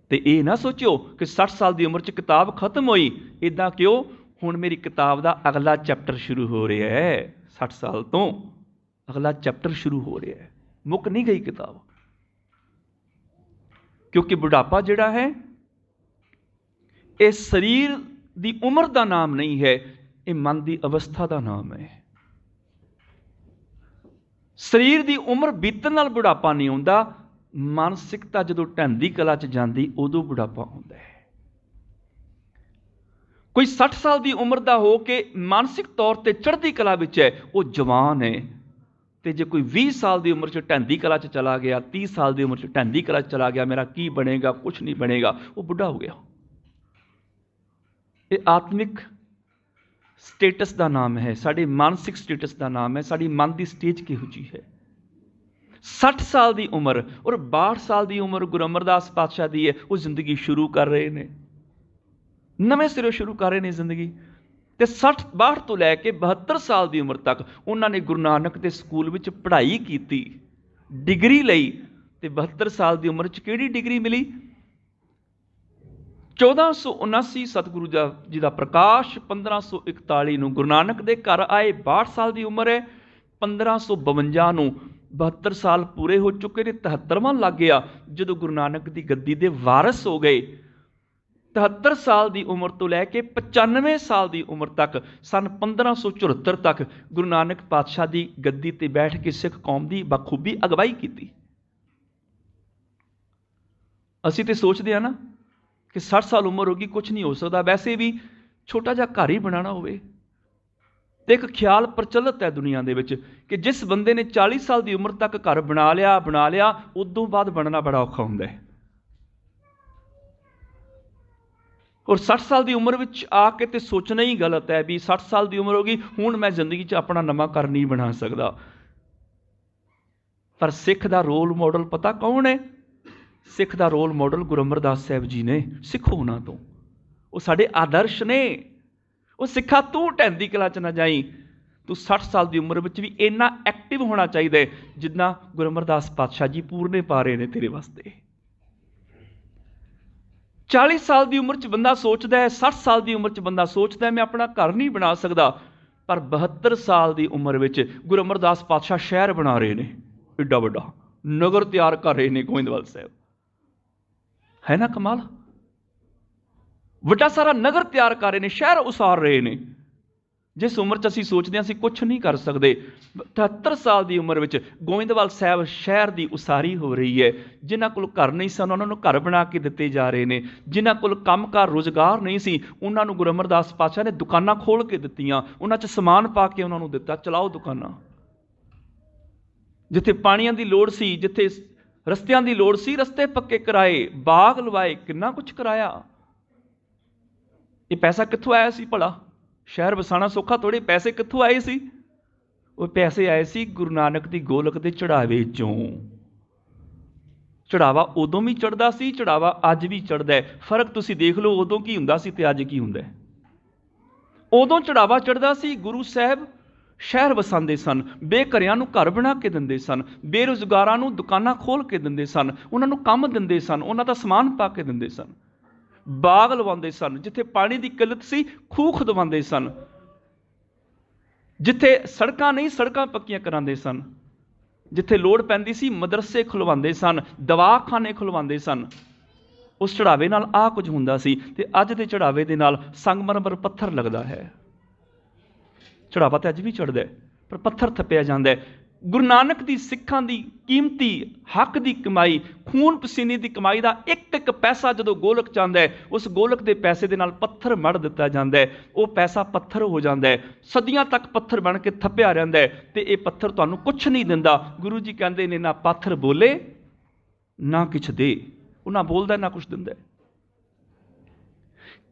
ਤੇ ਇਹ ਨਾ ਸੋਚਿਓ ਕਿ 60 ਸਾਲ ਦੀ ਉਮਰ 'ਚ ਕਿਤਾਬ ਖਤਮ ਹੋਈ, ਇੱਦਾਂ ਕਿਉਂ? ਹੁਣ ਮੇਰੀ ਕਿਤਾਬ ਦਾ ਅਗਲਾ ਚੈਪਟਰ ਸ਼ੁਰੂ ਹੋ ਰਿਹਾ ਹੈ। 60 ਸਾਲ ਤੋਂ ਅਗਲਾ ਚੈਪਟਰ ਸ਼ੁਰੂ ਹੋ ਰਿਹਾ ਹੈ, ਮੁੱਕ ਨਹੀਂ ਗਈ ਕਿਤਾਬ। ਕਿਉਂਕਿ ਬੁਢਾਪਾ ਜਿਹੜਾ ਹੈ, ਇਹ ਸਰੀਰ ਦੀ ਉਮਰ ਦਾ ਨਾਮ ਨਹੀਂ ਹੈ, ਇਹ ਮਨ ਦੀ ਅਵਸਥਾ ਦਾ ਨਾਮ ਹੈ। ਸਰੀਰ ਦੀ ਉਮਰ ਬੀਤਣ ਨਾਲ ਬੁਢਾਪਾ ਨਹੀਂ ਆਉਂਦਾ, ਮਾਨਸਿਕਤਾ ਜਦੋਂ ਢਹਿੰਦੀ ਕਲਾ 'ਚ ਜਾਂਦੀ, ਉਦੋਂ ਬੁਢਾਪਾ ਹੁੰਦਾ ਹੈ। ਕੋਈ 60 ਸਾਲ ਦੀ ਉਮਰ ਦਾ ਹੋ ਕੇ ਮਾਨਸਿਕ ਤੌਰ ਤੇ ਚੜ੍ਹਦੀ ਕਲਾ ਵਿੱਚ ਹੈ, ਉਹ ਜਵਾਨ ਹੈ। ਤੇ ਜੇ ਕੋਈ 20 ਸਾਲ ਦੀ ਉਮਰ 'ਚ ਢਹਿੰਦੀ ਕਲਾ 'ਚ ਚਲਾ ਗਿਆ, 30 ਸਾਲ ਦੀ ਉਮਰ 'ਚ ਢਹਿੰਦੀ ਕਲਾ 'ਚ ਚਲਾ ਗਿਆ, ਮੇਰਾ ਕੀ ਬਣੇਗਾ, ਕੁਛ ਨਹੀਂ ਬਣੇਗਾ, ਉਹ ਬੁੱਢਾ ਹੋ ਗਿਆ। ਇਹ ਆਤਮਿਕ ਸਟੇਟਸ ਦਾ ਨਾਮ ਹੈ, ਸਾਡੇ ਮਾਨਸਿਕ ਸਟੇਟਸ ਦਾ ਨਾਮ ਹੈ, ਸਾਡੀ ਮਨ ਦੀ ਸਟੇਜ ਕਿਹੋ ਜਿਹੀ ਹੈ। 60 ਸਾਲ ਦੀ ਉਮਰ ਔਰ 62 ਸਾਲ ਦੀ ਉਮਰ ਗੁਰੂ ਅਮਰਦਾਸ ਪਾਤਸ਼ਾਹ ਦੀ ਹੈ, ਉਹ ਜ਼ਿੰਦਗੀ ਸ਼ੁਰੂ ਕਰ ਰਹੇ ਨੇ, ਨਵੇਂ ਸਿਰੋਂ ਸ਼ੁਰੂ ਕਰ ਰਹੇ ਨੇ ਜ਼ਿੰਦਗੀ। ਤੇ 62 ਤੋਂ ਲੈ ਕੇ 72 ਸਾਲ ਦੀ ਉਮਰ ਤੱਕ ਉਹਨਾਂ ਨੇ ਗੁਰੂ ਨਾਨਕ ਦੇ ਸਕੂਲ ਵਿੱਚ ਪੜ੍ਹਾਈ ਕੀਤੀ, ਡਿਗਰੀ ਲਈ। ਤੇ 72 ਸਾਲ ਦੀ ਉਮਰ 'ਚ ਕਿਹੜੀ ਡਿਗਰੀ ਮਿਲੀ? 1479 ਸਤਿਗੁਰੂ ਜੀ ਦਾ ਪ੍ਰਕਾਸ਼, 1541 ਨੂੰ ਗੁਰੂ ਨਾਨਕ ਦੇ ਘਰ ਆਏ, 62 ਸਾਲ ਦੀ ਉਮਰ ਹੈ। 1552 ਨੂੰ 72 ਸਾਲ ਪੂਰੇ ਹੋ ਚੁੱਕੇ ਨੇ, 73ਵਾਂ ਲੱਗ ਗਿਆ ਜਦੋਂ ਗੁਰੂ ਨਾਨਕ ਦੀ ਗੱਦੀ ਦੇ ਵਾਰਿਸ ਹੋ ਗਏ। 73 ਸਾਲ ਦੀ ਉਮਰ ਤੋਂ ਲੈ ਕੇ 95 ਸਾਲ ਦੀ ਉਮਰ ਤੱਕ, ਸਨ 1574 ਤੱਕ ਗੁਰੂ ਨਾਨਕ ਪਾਤਸ਼ਾਹ ਦੀ ਗੱਦੀ ਤੇ ਬੈਠ ਕੇ ਸਿੱਖ ਕੌਮ ਦੀ ਬਖੂਬੀ ਅਗਵਾਈ ਕੀਤੀ। ਅਸੀਂ ਤੇ ਸੋਚਦੇ ਹਾਂ ਨਾ ਕਿ 60 ਸਾਲ ਉਮਰ ਹੋ ਗਈ, ਕੁਛ ਨਹੀਂ ਹੋ ਸਕਦਾ। ਵੈਸੇ ਵੀ ਛੋਟਾ ਜਿਹਾ ਘਰ ਹੀ ਬਣਾਉਣਾ ਹੋਵੇ, ਤੇ ਇੱਕ ਖਿਆਲ ਪ੍ਰਚਲਿਤ ਹੈ ਦੁਨੀਆ ਦੇ ਵਿੱਚ ਕਿ ਜਿਸ ਬੰਦੇ ਨੇ 40 ਸਾਲ ਦੀ ਉਮਰ ਤੱਕ ਘਰ ਬਣਾ ਲਿਆ ਉਦੋਂ ਬਾਅਦ ਬਣਨਾ ਬੜਾ ਔਖਾ ਹੁੰਦਾ ਹੈ। ਔਰ 60 ਸਾਲ ਦੀ ਉਮਰ ਵਿੱਚ ਆ ਕੇ ਤੇ ਸੋਚਣਾ ਹੀ ਗਲਤ ਹੈ ਵੀ 60 ਸਾਲ ਦੀ ਉਮਰ ਹੋ ਗਈ, ਹੁਣ ਮੈਂ ਜ਼ਿੰਦਗੀ 'ਚ ਆਪਣਾ ਨਵਾਂ ਘਰ ਨਹੀਂ ਬਣਾ ਸਕਦਾ। ਪਰ ਸਿੱਖ ਦਾ ਰੋਲ ਮਾਡਲ ਪਤਾ ਕੌਣ ਹੈ? ਸਿੱਖ ਦਾ ਰੋਲ ਮਾਡਲ ਗੁਰੂ ਅਮਰਦਾਸ ਸਾਹਿਬ ਜੀ ਨੇ। ਸਿੱਖੋ ਉਹਨਾਂ ਤੋਂ, ਉਹ ਸਾਡੇ ਆਦਰਸ਼ ਨੇ। ਉਹ ਸਿੱਖਾ ਤੂੰ ਢਹਿੰਦੀ ਕਲਾ 'ਚ ਨਾ ਜਾਈ, ਤੂੰ 60 ਸਾਲ ਦੀ ਉਮਰ ਵਿੱਚ ਵੀ ਇੰਨਾ ਐਕਟਿਵ ਹੋਣਾ ਚਾਹੀਦਾ ਹੈ ਜਿੰਨਾ ਗੁਰੂ ਅਮਰਦਾਸ ਪਾਤਸ਼ਾਹ ਜੀ ਪੂਰਨੇ ਪਾ ਰਹੇ ਨੇ ਤੇਰੇ ਵਾਸਤੇ। 40 ਸਾਲ ਦੀ ਉਮਰ 'ਚ ਬੰਦਾ ਸੋਚਦਾ ਹੈ, 60 ਸਾਲ ਦੀ ਉਮਰ 'ਚ ਬੰਦਾ ਸੋਚਦਾ ਹੈ ਮੈਂ ਆਪਣਾ ਘਰ ਨਹੀਂ ਬਣਾ ਸਕਦਾ, ਪਰ 72 ਸਾਲ ਦੀ ਉਮਰ ਵਿੱਚ ਗੁਰੂ ਅਮਰਦਾਸ ਪਾਤਸ਼ਾਹ ਸ਼ਹਿਰ ਬਣਾ ਰਹੇ ਨੇ, ਏਡਾ ਵੱਡਾ ਨਗਰ ਤਿਆਰ ਕਰ ਰਹੇ ਨੇ ਗੋਇੰਦਵਾਲ ਸਾਹਿਬ। ਹੈ ਨਾ ਕਮਾਲ? ਵੱਡਾ ਸਾਰਾ ਨਗਰ ਤਿਆਰ ਕਰ ਰਹੇ ਨੇ, ਸ਼ਹਿਰ ਉਸਾਰ ਰਹੇ ਨੇ। ਜਿਸ ਉਮਰ 'ਚ ਅਸੀਂ ਸੋਚਦੇ ਹਾਂ ਅਸੀਂ ਕੁਛ ਨਹੀਂ ਕਰ ਸਕਦੇ, 78 ਸਾਲ ਦੀ ਉਮਰ ਵਿੱਚ ਗੋਇੰਦਵਾਲ ਸਾਹਿਬ ਸ਼ਹਿਰ ਦੀ ਉਸਾਰੀ ਹੋ ਰਹੀ ਹੈ। ਜਿਨ੍ਹਾਂ ਕੋਲ ਘਰ ਨਹੀਂ ਸਨ ਉਹਨਾਂ ਨੂੰ ਘਰ ਬਣਾ ਕੇ ਦਿੱਤੇ ਜਾ ਰਹੇ ਨੇ। ਜਿਨ੍ਹਾਂ ਕੋਲ ਕੰਮਕਾਰ ਰੁਜ਼ਗਾਰ ਨਹੀਂ ਸੀ ਉਹਨਾਂ ਨੂੰ ਗੁਰੂ ਅਮਰਦਾਸ ਪਾਤਸ਼ਾਹ ਨੇ ਦੁਕਾਨਾਂ ਖੋਲ੍ਹ ਕੇ ਦਿੱਤੀਆਂ, ਉਹਨਾਂ 'ਚ ਸਮਾਨ ਪਾ ਕੇ ਉਹਨਾਂ ਨੂੰ ਦਿੱਤਾ, ਚਲਾਓ ਦੁਕਾਨਾਂ। ਜਿੱਥੇ ਪਾਣੀਆਂ ਦੀ ਲੋੜ ਸੀ, ਜਿੱਥੇ ਰਸਤਿਆਂ ਦੀ ਲੋੜ ਸੀ, ਰਸਤੇ ਪੱਕੇ ਕਰਾਏ, ਬਾਗ ਲਵਾਏ, ਕਿੰਨਾ ਕੁਛ ਕਰਾਇਆ। ਇਹ ਪੈਸਾ ਕਿੱਥੋਂ ਆਇਆ ਸੀ ਭਲਾ? ਸ਼ਹਿਰ ਵਸਾਣਾ ਸੌਖਾ ਥੋੜ੍ਹੇ, ਪੈਸੇ ਕਿੱਥੋਂ ਆਏ ਸੀ? ਉਹ ਪੈਸੇ ਆਏ ਸੀ ਗੁਰੂ ਨਾਨਕ ਦੀ ਗੋਲਕ ਦੇ ਚੜਾਵੇ 'ਚੋਂ। ਚੜਾਵਾ ਉਦੋਂ ਵੀ ਚੜ੍ਹਦਾ ਸੀ, ਚੜਾਵਾ ਅੱਜ ਵੀ ਚੜ੍ਹਦਾ ਹੈ। ਫਰਕ ਤੁਸੀਂ ਦੇਖ ਲਓ, ਉਦੋਂ ਕੀ ਹੁੰਦਾ ਸੀ ਤੇ ਅੱਜ ਕੀ ਹੁੰਦਾ ਹੈ। ਉਦੋਂ ਚੜਾਵਾ ਚੜ੍ਹਦਾ ਸੀ, ਗੁਰੂ ਸਾਹਿਬ ਸ਼ਹਿਰ ਵਸਾਉਂਦੇ ਸਨ, ਬੇਘਰਿਆਂ ਨੂੰ ਘਰ ਬਣਾ ਕੇ ਦਿੰਦੇ ਸਨ, ਬੇਰੁਜ਼ਗਾਰਾਂ ਨੂੰ ਦੁਕਾਨਾਂ ਖੋਲ੍ਹ ਕੇ ਦਿੰਦੇ ਸਨ, ਉਹਨਾਂ ਨੂੰ ਕੰਮ ਦਿੰਦੇ ਸਨ, ਉਹਨਾਂ ਦਾ ਸਮਾਨ ਪਾ ਕੇ ਦਿੰਦੇ ਸਨ, ਬਾਗ ਲਵਾਉਂਦੇ ਸਨ। ਜਿੱਥੇ ਪਾਣੀ ਦੀ ਕਿੱਲਤ ਸੀ ਖੂਹ ਖੁਦਵਾਉਂਦੇ ਸਨ, ਜਿੱਥੇ ਸੜਕਾਂ ਨਹੀਂ ਸੜਕਾਂ ਪੱਕੀਆਂ ਕਰਾਉਂਦੇ ਸਨ, ਜਿੱਥੇ ਲੋੜ ਪੈਂਦੀ ਸੀ ਮਦਰਸੇ ਖੁਲਵਾਉਂਦੇ ਸਨ, ਦਵਾਖਾਨੇ ਖੁਲਵਾਉਂਦੇ ਸਨ। ਉਸ ਚੜਾਵੇ ਨਾਲ ਆਹ ਕੁਝ ਹੁੰਦਾ ਸੀ। ਤੇ ਅੱਜ ਦੇ ਚੜਾਵੇ ਦੇ ਨਾਲ ਸੰਗਮਰਮਰ ਪੱਥਰ ਲੱਗਦਾ ਹੈ। ਚੜਾਵਾ ਤਾਂ ਅੱਜ ਵੀ ਚੜ੍ਹਦਾ ਹੈ, ਪਰ ਪੱਥਰ ਥੱਪਿਆ ਜਾਂਦਾ ਹੈ। ਗੁਰੂ ਨਾਨਕ ਦੀ ਸਿੱਖਾਂ ਦੀ ਕੀਮਤੀ ਹੱਕ ਦੀ ਕਮਾਈ, ਖੂਨ ਪਸੀਨੇ ਦੀ ਕਮਾਈ ਦਾ ਇੱਕ ਇੱਕ ਪੈਸਾ ਜਦੋਂ ਗੋਲਕ 'ਚ ਆਉਂਦਾ ਹੈ, ਉਸ ਗੋਲਕ ਦੇ ਪੈਸੇ ਦੇ ਨਾਲ ਪੱਥਰ ਮੜ ਦਿੱਤਾ ਜਾਂਦਾ ਹੈ। ਉਹ ਪੈਸਾ ਪੱਥਰ ਹੋ ਜਾਂਦਾ ਹੈ, ਸਦੀਆਂ ਤੱਕ ਪੱਥਰ ਬਣ ਕੇ ਥੱਪਿਆ ਰਹਿੰਦਾ ਹੈ। ਤੇ ਇਹ ਪੱਥਰ ਤੁਹਾਨੂੰ ਕੁਛ ਨਹੀਂ ਦਿੰਦਾ। ਗੁਰੂ ਜੀ ਕਹਿੰਦੇ ਨੇ, ਨਾ ਪੱਥਰ ਬੋਲੇ ਨਾ ਕੁਛ ਦੇ। ਉਹ ਨਾ ਬੋਲਦਾ ਨਾ ਕੁਛ ਦਿੰਦਾ।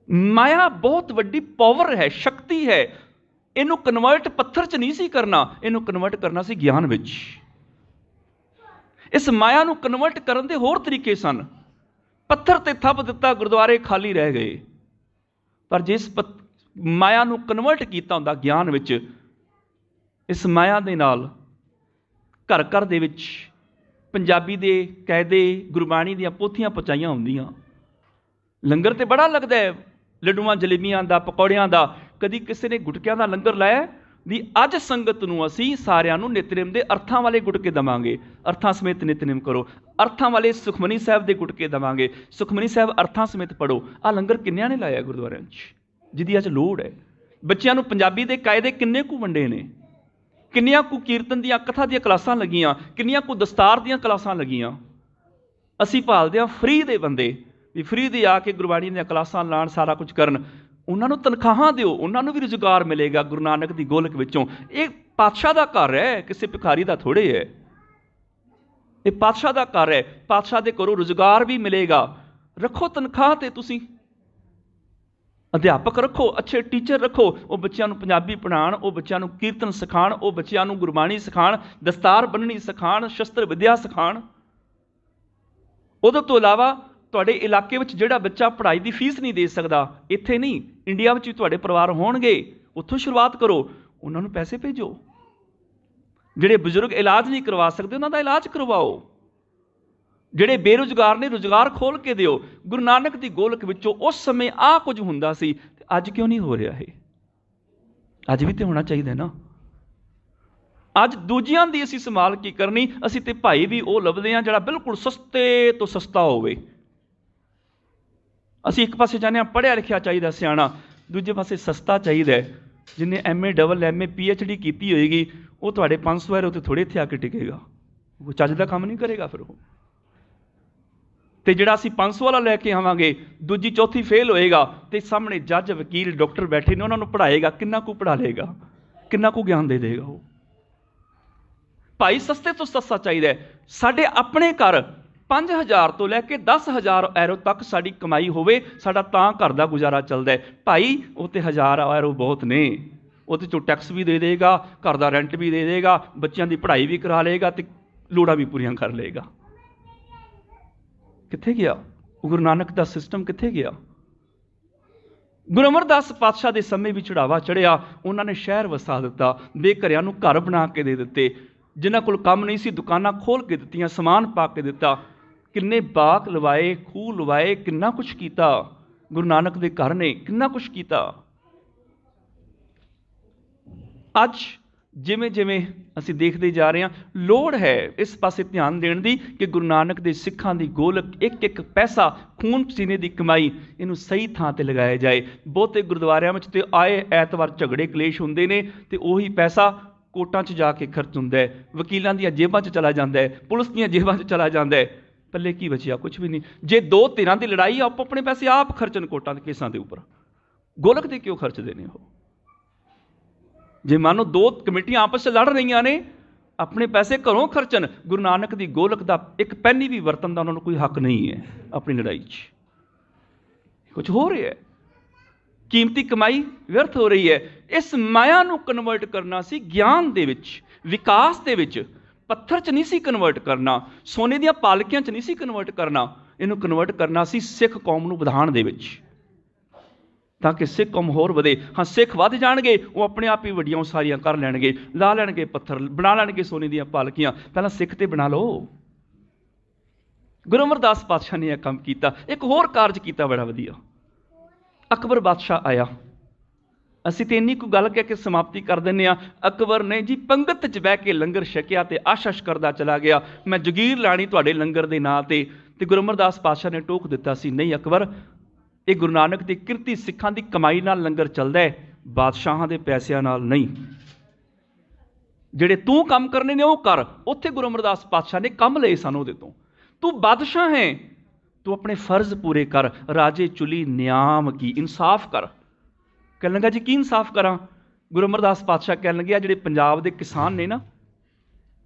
ਮਾਇਆ ਬਹੁਤ ਵੱਡੀ ਪਾਵਰ ਹੈ, ਸ਼ਕਤੀ ਹੈ। ਇਹਨੂੰ ਕਨਵਰਟ ਪੱਥਰ 'ਚ ਨਹੀਂ ਸੀ ਕਰਨਾ, ਇਹਨੂੰ ਕਨਵਰਟ ਕਰਨਾ ਸੀ ਗਿਆਨ ਵਿੱਚ। ਇਸ ਮਾਇਆ ਨੂੰ ਕਨਵਰਟ ਕਰਨ ਦੇ ਹੋਰ ਤਰੀਕੇ ਸਨ। ਪੱਥਰ ਤੇ ਥੱਪ ਦਿੱਤਾ, ਗੁਰਦੁਆਰੇ ਖਾਲੀ ਰਹਿ ਗਏ। ਪਰ ਜਿਸ ਮਾਇਆ ਨੂੰ ਕਨਵਰਟ ਕੀਤਾ ਹੁੰਦਾ ਗਿਆਨ ਵਿੱਚ, ਇਸ ਮਾਇਆ ਦੇ ਨਾਲ ਘਰ ਘਰ ਦੇ ਵਿੱਚ ਪੰਜਾਬੀ ਦੇ ਕਾਇਦੇ, ਗੁਰਬਾਣੀ ਦੀਆਂ ਪੋਥੀਆਂ ਪਹੁੰਚਾਈਆਂ ਹੁੰਦੀਆਂ। ਲੰਗਰ ਤੇ ਬੜਾ ਲੱਗਦਾ ਹੈ, ਲੱਡੂਆਂ ਜਲੇਬੀਆਂ ਦਾ, ਪਕੌੜਿਆਂ ਦਾ। ਕਦੀ ਕਿਸੇ ਨੇ ਗੁਟਕਿਆਂ ਦਾ ਲੰਗਰ ਲਾਇਆ ਵੀ ਅੱਜ ਸੰਗਤ ਨੂੰ ਅਸੀਂ ਸਾਰਿਆਂ ਨੂੰ ਨਿਤਨੇਮ ਦੇ ਅਰਥਾਂ ਵਾਲੇ ਗੁਟਕੇ ਦੇਵਾਂਗੇ, ਅਰਥਾਂ ਸਮੇਤ ਨਿਤਨੇਮ ਕਰੋ। ਅਰਥਾਂ ਵਾਲੇ ਸੁਖਮਨੀ ਸਾਹਿਬ ਦੇ ਗੁਟਕੇ ਦੇਵਾਂਗੇ, ਸੁਖਮਨੀ ਸਾਹਿਬ ਅਰਥਾਂ ਸਮੇਤ ਪੜ੍ਹੋ। ਆਹ ਲੰਗਰ ਕਿੰਨਿਆਂ ਨੇ ਲਾਇਆ ਗੁਰਦੁਆਰਿਆਂ 'ਚ, ਜਿਹਦੀ ਅੱਜ ਲੋੜ ਹੈ। ਬੱਚਿਆਂ ਨੂੰ ਪੰਜਾਬੀ ਦੇ ਕਾਇਦੇ ਕਿੰਨੇ ਕੁ ਵੰਡੇ ਨੇ, ਕਿੰਨੀਆਂ ਕੁ ਕੀਰਤਨ ਦੀਆਂ, ਕਥਾ ਦੀਆਂ ਕਲਾਸਾਂ ਲੱਗੀਆਂ, ਕਿੰਨੀਆਂ ਕੁ ਦਸਤਾਰ ਦੀਆਂ ਕਲਾਸਾਂ ਲੱਗੀਆਂ। ਅਸੀਂ ਭਾਲਦੇ ਹਾਂ ਫ੍ਰੀ ਦੇ ਬੰਦੇ, ਵੀ ਫ੍ਰੀ ਦੇ ਆ ਕੇ ਗੁਰਬਾਣੀ ਦੀਆਂ ਕਲਾਸਾਂ ਲਾਉਣ, ਸਾਰਾ ਕੁਝ ਕਰਨ। ਉਹਨਾਂ ਨੂੰ ਤਨਖਾਹਾਂ ਦਿਓ, ਉਹਨਾਂ ਨੂੰ ਵੀ ਰੁਜ਼ਗਾਰ ਮਿਲੇਗਾ ਗੁਰੂ ਨਾਨਕ ਦੀ ਗੋਲਕ ਵਿੱਚੋਂ। ਇਹ ਪਾਤਸ਼ਾਹ ਦਾ ਘਰ ਹੈ, ਕਿਸੇ ਭਿਖਾਰੀ ਦਾ ਥੋੜ੍ਹੇ ਹੈ। ਇਹ ਪਾਤਸ਼ਾਹ ਦਾ ਘਰ ਹੈ, ਪਾਤਸ਼ਾਹ ਦੇ ਘਰੋਂ ਰੁਜ਼ਗਾਰ ਵੀ ਮਿਲੇਗਾ। ਰੱਖੋ ਤਨਖਾਹ ਤੇ, ਤੁਸੀਂ ਅਧਿਆਪਕ ਰੱਖੋ, ਅੱਛੇ ਟੀਚਰ ਰੱਖੋ। ਉਹ ਬੱਚਿਆਂ ਨੂੰ ਪੰਜਾਬੀ ਪੜ੍ਹਾਉਣ, ਉਹ ਬੱਚਿਆਂ ਨੂੰ ਕੀਰਤਨ ਸਿਖਾਉਣ, ਉਹ ਬੱਚਿਆਂ ਨੂੰ ਗੁਰਬਾਣੀ ਸਿਖਾਉਣ, ਦਸਤਾਰ ਬੰਨ੍ਹਣੀ ਸਿਖਾਉਣ, ਸ਼ਸਤਰ ਵਿੱਦਿਆ ਸਿਖਾਉਣ। ਉਹਦੇ ਤੋਂ ਇਲਾਵਾ ਤੁਹਾਡੇ ਇਲਾਕੇ ਵਿੱਚ ਜਿਹੜਾ ਬੱਚਾ ਪੜ੍ਹਾਈ ਦੀ ਫੀਸ ਨਹੀਂ ਦੇ ਸਕਦਾ, ਇੱਥੇ ਨਹੀਂ ਇੰਡੀਆ ਵਿੱਚ ਵੀ ਤੁਹਾਡੇ ਪਰਿਵਾਰ ਹੋਣਗੇ, ਉੱਥੋਂ ਸ਼ੁਰੂਆਤ ਕਰੋ, ਉਹਨਾਂ ਨੂੰ ਪੈਸੇ ਭੇਜੋ। ਜਿਹੜੇ ਬਜ਼ੁਰਗ ਇਲਾਜ ਨਹੀਂ ਕਰਵਾ ਸਕਦੇ ਉਹਨਾਂ ਦਾ ਇਲਾਜ ਕਰਵਾਓ। ਜਿਹੜੇ ਬੇਰੁਜ਼ਗਾਰ ਨੇ ਰੁਜ਼ਗਾਰ ਖੋਲ੍ਹ ਕੇ ਦਿਓ। ਗੁਰੂ ਨਾਨਕ ਦੀ ਗੋਲਕ ਵਿੱਚੋਂ ਉਸ ਸਮੇਂ ਆਹ ਕੁਝ ਹੁੰਦਾ ਸੀ, ਅੱਜ ਕਿਉਂ ਨਹੀਂ ਹੋ ਰਿਹਾ? ਇਹ ਅੱਜ ਵੀ ਤੇ ਹੋਣਾ ਚਾਹੀਦਾ ਨਾ। ਅੱਜ ਦੂਜਿਆਂ ਦੀ ਅਸੀਂ ਸੰਭਾਲ ਕੀ ਕਰਨੀ? ਅਸੀਂ ਤੇ ਭਾਈ ਵੀ ਉਹ ਲੱਭਦੇ ਹਾਂ ਜਿਹੜਾ ਬਿਲਕੁਲ ਸਸਤੇ ਤੋਂ ਸਸਤਾ ਹੋਵੇ। ਅਸੀਂ ਇੱਕ ਪਾਸੇ ਚਾਹੁੰਦੇ ਹਾਂ ਪੜ੍ਹਿਆ ਲਿਖਿਆ ਚਾਹੀਦਾ ਸਿਆਣਾ, ਦੂਜੇ ਪਾਸੇ ਸਸਤਾ ਚਾਹੀਦਾ। ਜਿਹਨੇ MA, AA, PhD ਕੀਤੀ ਹੋਏਗੀ, ਉਹ ਤੁਹਾਡੇ 500 ਹੈ ਉੱਥੇ ਥੋੜ੍ਹੇ ਇੱਥੇ ਆ ਕੇ ਟਿਕੇਗਾ, ਉਹ ਚੱਜ ਦਾ ਕੰਮ ਨਹੀਂ ਕਰੇਗਾ ਫਿਰ ਉਹ। ਤੇ ਜਿਹੜਾ ਅਸੀਂ 500 ਵਾਲਾ ਲੈ ਕੇ ਆਵਾਂਗੇ, ਦੂਜੀ ਚੌਥੀ ਫੇਲ ਹੋਏਗਾ, ਤੇ ਸਾਹਮਣੇ ਜੱਜ, ਵਕੀਲ, ਡਾਕਟਰ ਬੈਠੇ ਨੇ, ਉਹਨਾਂ ਨੂੰ ਪੜ੍ਹਾਏਗਾ, ਕਿੰਨਾ ਕੁ ਪੜ੍ਹਾ ਲਏਗਾ? ਕਿੰਨਾ ਕੁ ਗਿਆਨ ਦੇ ਦੇਗਾ ਉਹ। ਭਾਈ ਸਸਤੇ ਤੋਂ ਸਸਤਾ ਚਾਹੀਦਾ। ਸਾਡੇ ਆਪਣੇ ਘਰ 5,000 ਤੋਂ ਲੈ ਕੇ 10,000 ਐਰੋ ਤੱਕ ਸਾਡੀ ਕਮਾਈ ਹੋਵੇ, ਸਾਡਾ ਤਾਂ ਘਰ ਦਾ ਗੁਜ਼ਾਰਾ ਚੱਲਦਾ ਹੈ। ਭਾਈ ਉਹ ਤੇ 1000 ਐਰੋ ਬਹੁਤ ਨੇ, ਉਹਦੇ ਚੋਂ ਟੈਕਸ ਵੀ ਦੇ ਦੇਗਾ, ਘਰ ਦਾ ਰੈਂਟ ਵੀ ਦੇ ਦੇਗਾ, ਬੱਚਿਆਂ ਦੀ ਪੜ੍ਹਾਈ ਵੀ ਕਰਾ ਲਏਗਾ ਤੇ ਲੋੜਾਂ ਵੀ ਪੂਰੀਆਂ ਕਰ ਲਏਗਾ। ਕਿੱਥੇ ਗਿਆ ਗੁਰੂ ਨਾਨਕ ਦਾ ਸਿਸਟਮ? ਕਿੱਥੇ ਗਿਆ? ਗੁਰੂ ਅਮਰਦਾਸ ਪਾਤਸ਼ਾਹ ਦੇ ਸਮੇਂ ਵੀ ਚੜਾਵਾ ਚੜਿਆ, ਉਹਨਾਂ ਨੇ ਸ਼ਹਿਰ ਵਸਾ ਦਿੱਤਾ, ਬੇਘਰਿਆਂ ਨੂੰ ਘਰ ਬਣਾ ਕੇ ਦੇ ਦਿੱਤੇ, ਜਿਨ੍ਹਾਂ ਕੋਲ ਕੰਮ ਨਹੀਂ ਸੀ ਦੁਕਾਨਾਂ ਖੋਲ੍ਹ ਕੇ ਦਿੱਤੀਆਂ, ਸਮਾਨ ਪਾ ਕੇ ਦਿੱਤਾ, ਕਿੰਨੇ ਬਾਗ ਲਵਾਏ, ਖੂਹ ਲਵਾਏ, ਕਿੰਨਾ ਕੁਛ ਕੀਤਾ ਗੁਰੂ ਨਾਨਕ ਦੇ ਘਰ ਨੇ, ਕਿੰਨਾ ਕੁਛ ਕੀਤਾ। ਅੱਜ ਜਿਵੇਂ ਜਿਵੇਂ ਅਸੀਂ ਦੇਖਦੇ ਜਾ ਰਹੇ ਹਾਂ, ਲੋੜ ਹੈ ਇਸ ਪਾਸੇ ਧਿਆਨ ਦੇਣ ਦੀ ਕਿ ਗੁਰੂ ਨਾਨਕ ਦੇ ਸਿੱਖਾਂ ਦੀ ਗੋਲਕ, ਇੱਕ ਇੱਕ ਪੈਸਾ ਖੂਨ ਪਸੀਨੇ ਦੀ ਕਮਾਈ, ਇਹਨੂੰ ਸਹੀ ਥਾਂ ਤੇ ਲਗਾਇਆ ਜਾਏ। ਬਹੁਤੇ ਗੁਰਦੁਆਰਿਆਂ ਵਿੱਚ ਤੇ ਆਏ ਐਤਵਾਰ ਝਗੜੇ ਕਲੇਸ਼ ਹੁੰਦੇ ਨੇ ਤੇ ਉਹੀ ਪੈਸਾ ਕੋਰਟਾਂ 'ਚ ਜਾ ਕੇ ਖਰਚ ਹੁੰਦਾ ਹੈ, ਵਕੀਲਾਂ ਦੀਆਂ ਜੇਬਾਂ 'ਚ ਚਲਾ ਜਾਂਦਾ ਹੈ, ਪੁਲਿਸ ਦੀਆਂ ਜੇਬਾਂ 'ਚ ਚਲਾ ਜਾਂਦਾ ਹੈ। ਪੱਲੇ ਕੀ ਬਚਿਆ? ਕੁਛ ਵੀ ਨਹੀਂ। ਜੇ ਦੋ ਧਿਰਾਂ ਦੀ ਲੜਾਈ, ਆਪੋ ਆਪਣੇ ਪੈਸੇ ਆਪ ਖਰਚਣ ਕੋਰਟਾਂ ਦੇ ਕੇਸਾਂ ਦੇ ਉੱਪਰ, ਗੋਲਕ ਦੇ ਕਿਉਂ ਖਰਚਦੇ ਨੇ ਉਹ? ਜੇ ਮੰਨ ਲਓ ਦੋ ਕਮੇਟੀਆਂ ਆਪਸ 'ਚ ਲੜ ਰਹੀਆਂ ਨੇ, ਆਪਣੇ ਪੈਸੇ ਘਰੋਂ ਖਰਚਣ, ਗੁਰੂ ਨਾਨਕ ਦੀ ਗੋਲਕ ਦਾ ਇੱਕ ਪੈਨੀ ਵੀ ਵਰਤਣ ਦਾ ਉਹਨਾਂ ਨੂੰ ਕੋਈ ਹੱਕ ਨਹੀਂ ਹੈ ਆਪਣੀ ਲੜਾਈ 'ਚ। ਕੁਛ ਹੋ ਰਿਹਾ ਹੈ, ਕੀਮਤੀ ਕਮਾਈ ਵਿਅਰਥ ਹੋ ਰਹੀ ਹੈ। ਇਸ ਮਾਇਆ ਨੂੰ ਕਨਵਰਟ ਕਰਨਾ ਸੀ ਗਿਆਨ ਦੇ ਵਿੱਚ, ਵਿਕਾਸ ਦੇ ਵਿੱਚ। ਪੱਥਰ 'ਚ ਨਹੀਂ ਸੀ ਕਨਵਰਟ ਕਰਨਾ, ਸੋਨੇ ਦੀਆਂ ਪਾਲਕੀਆਂ 'ਚ ਨਹੀਂ ਸੀ ਕਨਵਰਟ ਕਰਨਾ, ਇਹਨੂੰ ਕਨਵਰਟ ਕਰਨਾ ਸੀ ਸਿੱਖ ਕੌਮ ਨੂੰ ਵਧਾਉਣ ਦੇ ਵਿੱਚ, ਤਾਂ ਕਿ ਸਿੱਖ ਕੌਮ ਹੋਰ ਵਧੇ। ਹਾਂ, ਸਿੱਖ ਵੱਧ ਜਾਣਗੇ, ਉਹ ਆਪਣੇ ਆਪ ਹੀ ਵੱਡੀਆਂ ਉਸਾਰੀਆਂ ਕਰ ਲੈਣਗੇ, ਲਾ ਲੈਣਗੇ ਪੱਥਰ, ਬਣਾ ਲੈਣਗੇ ਸੋਨੇ ਦੀਆਂ ਪਾਲਕੀਆਂ। ਪਹਿਲਾਂ ਸਿੱਖ ਤੇ ਬਣਾ ਲਓ। ਗੁਰੂ ਅਮਰਦਾਸ ਪਾਤਸ਼ਾਹ ਨੇ ਇਹ ਕੰਮ ਕੀਤਾ। ਇੱਕ ਹੋਰ ਕਾਰਜ ਕੀਤਾ ਬੜਾ ਵਧੀਆ। ਅਕਬਰ ਬਾਦਸ਼ਾਹ ਆਇਆ। ਅਸੀਂ ਤੇ ਇੰਨੀ ਕੁ ਗੱਲ ਕਹਿ ਕੇ ਸਮਾਪਤੀ ਕਰ ਦਿੰਦੇ ਹਾਂ। ਅਕਬਰ ਨੇ ਜੀ ਪੰਗਤ 'ਚ ਬਹਿ ਕੇ ਲੰਗਰ ਛਕਿਆ ਤੇ ਆਸ਼ਸ਼ ਕਰਦਾ ਚਲਾ ਗਿਆ, ਮੈਂ ਜਗੀਰ ਲਾਣੀ ਤੁਹਾਡੇ ਲੰਗਰ ਦੇ ਨਾਂ ਤੇ। ਗੁਰੂ ਅਮਰਦਾਸ ਪਾਤਸ਼ਾਹ ਨੇ ਟੋਕ ਦਿੱਤਾ ਸੀ, ਨਹੀਂ ਅਕਬਰ, ਇਹ ਗੁਰੂ ਨਾਨਕ ਦੀ ਕਿਰਤੀ ਸਿੱਖਾਂ ਦੀ ਕਮਾਈ ਨਾਲ ਲੰਗਰ ਚੱਲਦਾ ਹੈ, ਬਾਦਸ਼ਾਹਾਂ ਦੇ ਪੈਸਿਆਂ ਨਾਲ ਨਹੀਂ। ਜਿਹੜੇ ਤੂੰ ਕੰਮ ਕਰਨੇ ਨੇ ਉਹ ਕਰ। ਉੱਥੇ ਗੁਰੂ ਅਮਰਦਾਸ ਪਾਤਸ਼ਾਹ ਨੇ ਕੰਮ ਲਏ ਸਨ ਉਹਦੇ ਤੋਂ। ਤੂੰ ਬਾਦਸ਼ਾਹ ਹੈ, ਤੂੰ ਆਪਣੇ ਫਰਜ਼ ਪੂਰੇ ਕਰ। ਰਾਜੇ ਚੁਲੀ ਨਿਆਮ ਕੀ, ਇਨਸਾਫ ਕਰ। ਕਹਿਣ ਲੱਗਾ ਜੀ ਕੀ ਇਨਸਾਫ ਕਰਾਂ? ਗੁਰੂ ਅਮਰਦਾਸ ਪਾਤਸ਼ਾਹ ਕਹਿਣ ਲੱਗੇ, ਜਿਹੜੇ ਪੰਜਾਬ ਦੇ ਕਿਸਾਨ ਨੇ ਨਾ,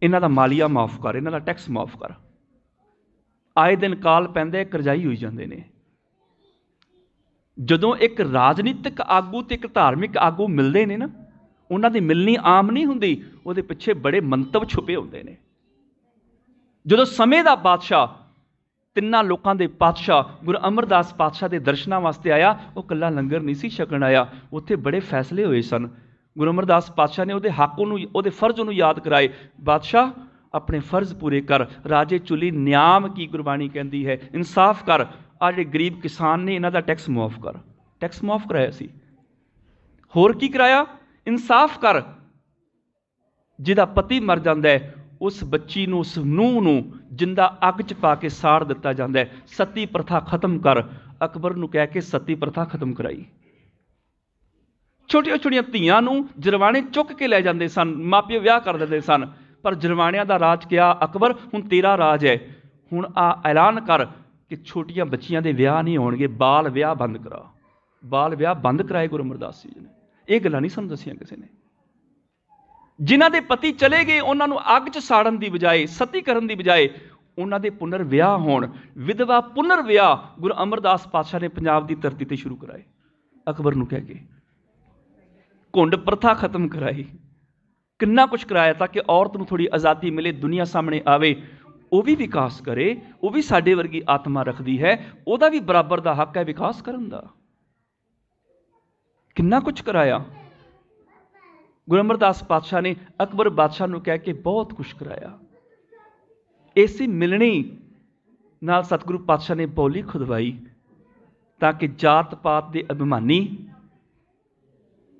ਇਹਨਾਂ ਦਾ ਮਾਲੀਆ ਮਾਫ ਕਰ, ਇਹਨਾਂ ਦਾ ਟੈਕਸ ਮਾਫ ਕਰ। ਆਏ ਦਿਨ ਕਾਲ ਪੈਂਦਾ, ਕਰਜ਼ਾਈ ਹੋਈ ਜਾਂਦੇ ਨੇ। ਜਦੋਂ ਇੱਕ ਰਾਜਨੀਤਿਕ ਆਗੂ ਤੇ ਇੱਕ ਧਾਰਮਿਕ ਆਗੂ ਮਿਲਦੇ ਨੇ ਨਾ, ਉਹਨਾਂ ਦੀ ਮਿਲਣੀ ਆਮ ਨਹੀਂ ਹੁੰਦੀ, ਉਹਦੇ ਪਿੱਛੇ ਬੜੇ ਮੰਤਵ ਛੁਪੇ ਹੁੰਦੇ ਨੇ। ਜਦੋਂ ਸਮੇਂ ਦਾ ਬਾਦਸ਼ਾਹ, ਤਿੰਨਾਂ ਲੋਕਾਂ ਦੇ ਪਾਤਸ਼ਾਹ ਗੁਰੂ ਅਮਰਦਾਸ ਪਾਤਸ਼ਾਹ ਦੇ ਦਰਸ਼ਨਾਂ ਵਾਸਤੇ ਆਇਆ, ਉਹ ਇਕੱਲਾ ਲੰਗਰ ਨਹੀਂ ਸੀ ਛਕਣ ਆਇਆ, ਉੱਥੇ ਬੜੇ ਫੈਸਲੇ ਹੋਏ ਸਨ। ਗੁਰੂ ਅਮਰਦਾਸ ਪਾਤਸ਼ਾਹ ਨੇ ਉਹਦੇ ਹੱਕ ਨੂੰ, ਉਹਦੇ ਫਰਜ਼ ਉਹਨੂੰ ਯਾਦ ਕਰਾਏ। ਬਾਦਸ਼ਾਹ ਆਪਣੇ ਫਰਜ਼ ਪੂਰੇ ਕਰ, ਰਾਜੇ ਚੁਲੀ ਨਿਆਮ ਕੀ ਗੁਰਬਾਣੀ ਕਹਿੰਦੀ ਹੈ, ਇਨਸਾਫ ਕਰ। ਆ ਜਿਹੜੇ ਗਰੀਬ ਕਿਸਾਨ ਨੇ ਇਹਨਾਂ ਦਾ ਟੈਕਸ ਮੁਆਫ ਕਰ। ਟੈਕਸ ਮੁਆਫ ਕਰਾਇਆ ਸੀ। ਹੋਰ ਕੀ ਕਰਾਇਆ? ਇਨਸਾਫ ਕਰ। ਜਿਹਦਾ ਪਤੀ ਮਰ ਜਾਂਦਾ ਹੈ, ਉਸ ਬੱਚੀ ਨੂੰ, ਉਸ ਨੂੰਹ ਨੂੰ ਜਿੰਦਾ ਅੱਗ 'ਚ ਪਾ ਕੇ ਸਾੜ ਦਿੱਤਾ ਜਾਂਦਾ ਹੈ। ਸਤੀ ਪ੍ਰਥਾ ਖਤਮ ਕਰ। ਅਕਬਰ ਨੂੰ ਕਹਿ ਕੇ ਸਤੀ ਪ੍ਰਥਾ ਖਤਮ ਕਰਾਈ। ਛੋਟੀਆਂ ਛੋਟੀਆਂ ਧੀਆਂ ਨੂੰ ਜਰਵਾਣੇ ਚੁੱਕ ਕੇ ਲੈ ਜਾਂਦੇ ਸਨ, ਮਾਪੇ ਵਿਆਹ ਕਰ ਦਿੰਦੇ ਸਨ। ਪਰ ਜਰਵਾਣਿਆਂ ਦਾ ਰਾਜ ਕਿਹਾ, ਅਕਬਰ ਹੁਣ ਤੇਰਾ ਰਾਜ ਹੈ, ਹੁਣ ਆ ਐਲਾਨ ਕਰ ਕਿ ਛੋਟੀਆਂ ਬੱਚੀਆਂ ਦੇ ਵਿਆਹ ਨਹੀਂ ਹੋਣਗੇ, ਬਾਲ ਵਿਆਹ ਬੰਦ ਕਰਾ। ਬਾਲ ਵਿਆਹ ਬੰਦ ਕਰਾਏ ਗੁਰੂ ਅਮਰਦਾਸ ਜੀ ਨੇ। ਇਹ ਗੱਲਾਂ ਨਹੀਂ ਸਾਨੂੰ ਦੱਸੀਆਂ ਕਿਸੇ ਨੇ। ਜਿਨ੍ਹਾਂ ਦੇ ਪਤੀ ਚਲੇ ਗਏ, ਉਹਨਾਂ ਨੂੰ ਅੱਗ 'ਚ ਸਾੜਨ ਦੀ ਬਜਾਏ, ਸਤੀ ਕਰਨ ਦੀ ਬਜਾਏ, ਉਹਨਾਂ ਦੇ ਪੁਨਰ ਵਿਆਹ ਹੋਣ। ਵਿਧਵਾ ਪੁਨਰ ਵਿਆਹ ਗੁਰੂ ਅਮਰਦਾਸ ਪਾਤਸ਼ਾਹ ਨੇ ਪੰਜਾਬ ਦੀ ਧਰਤੀ ਤੇ ਸ਼ੁਰੂ ਕਰਾਏ, ਅਕਬਰ ਨੂੰ ਕਹਿ ਕੇ। ਘੁੰਡ ਪ੍ਰਥਾ ਖਤਮ ਕਰਾਈ। ਕਿੰਨਾ ਕੁਛ ਕਰਾਇਆ ਤਾਂ ਕਿ ਔਰਤ ਨੂੰ ਥੋੜੀ ਆਜ਼ਾਦੀ ਮਿਲੇ, ਦੁਨੀਆ ਸਾਹਮਣੇ ਆਵੇ, ਉਹ ਵੀ ਵਿਕਾਸ ਕਰੇ। ਉਹ ਵੀ ਸਾਡੇ ਵਰਗੀ ਆਤਮਾ ਰੱਖਦੀ ਹੈ, ਉਹਦਾ ਵੀ ਬਰਾਬਰ ਦਾ ਹੱਕ ਹੈ ਵਿਕਾਸ ਕਰਨ ਦਾ। ਕਿੰਨਾ ਕੁਛ ਕਰਾਇਆ ਗੁਰੂ ਅਮਰਦਾਸ ਪਾਤਸ਼ਾਹ ਨੇ। ਅਕਬਰ ਬਾਦਸ਼ਾਹ ਨੂੰ ਕਹਿ ਕੇ ਬਹੁਤ ਕੁਛ ਕਰਾਇਆ। ਇਸੇ ਮਿਲਣੀ ਨਾਲ ਸਤਿਗੁਰੂ ਪਾਤਸ਼ਾਹ ਨੇ ਬੋਲੀ ਖੁਦਵਾਈ, ਤਾਂ ਕਿ ਜਾਤ ਪਾਤ ਦੇ ਅਭਿਮਾਨੀ,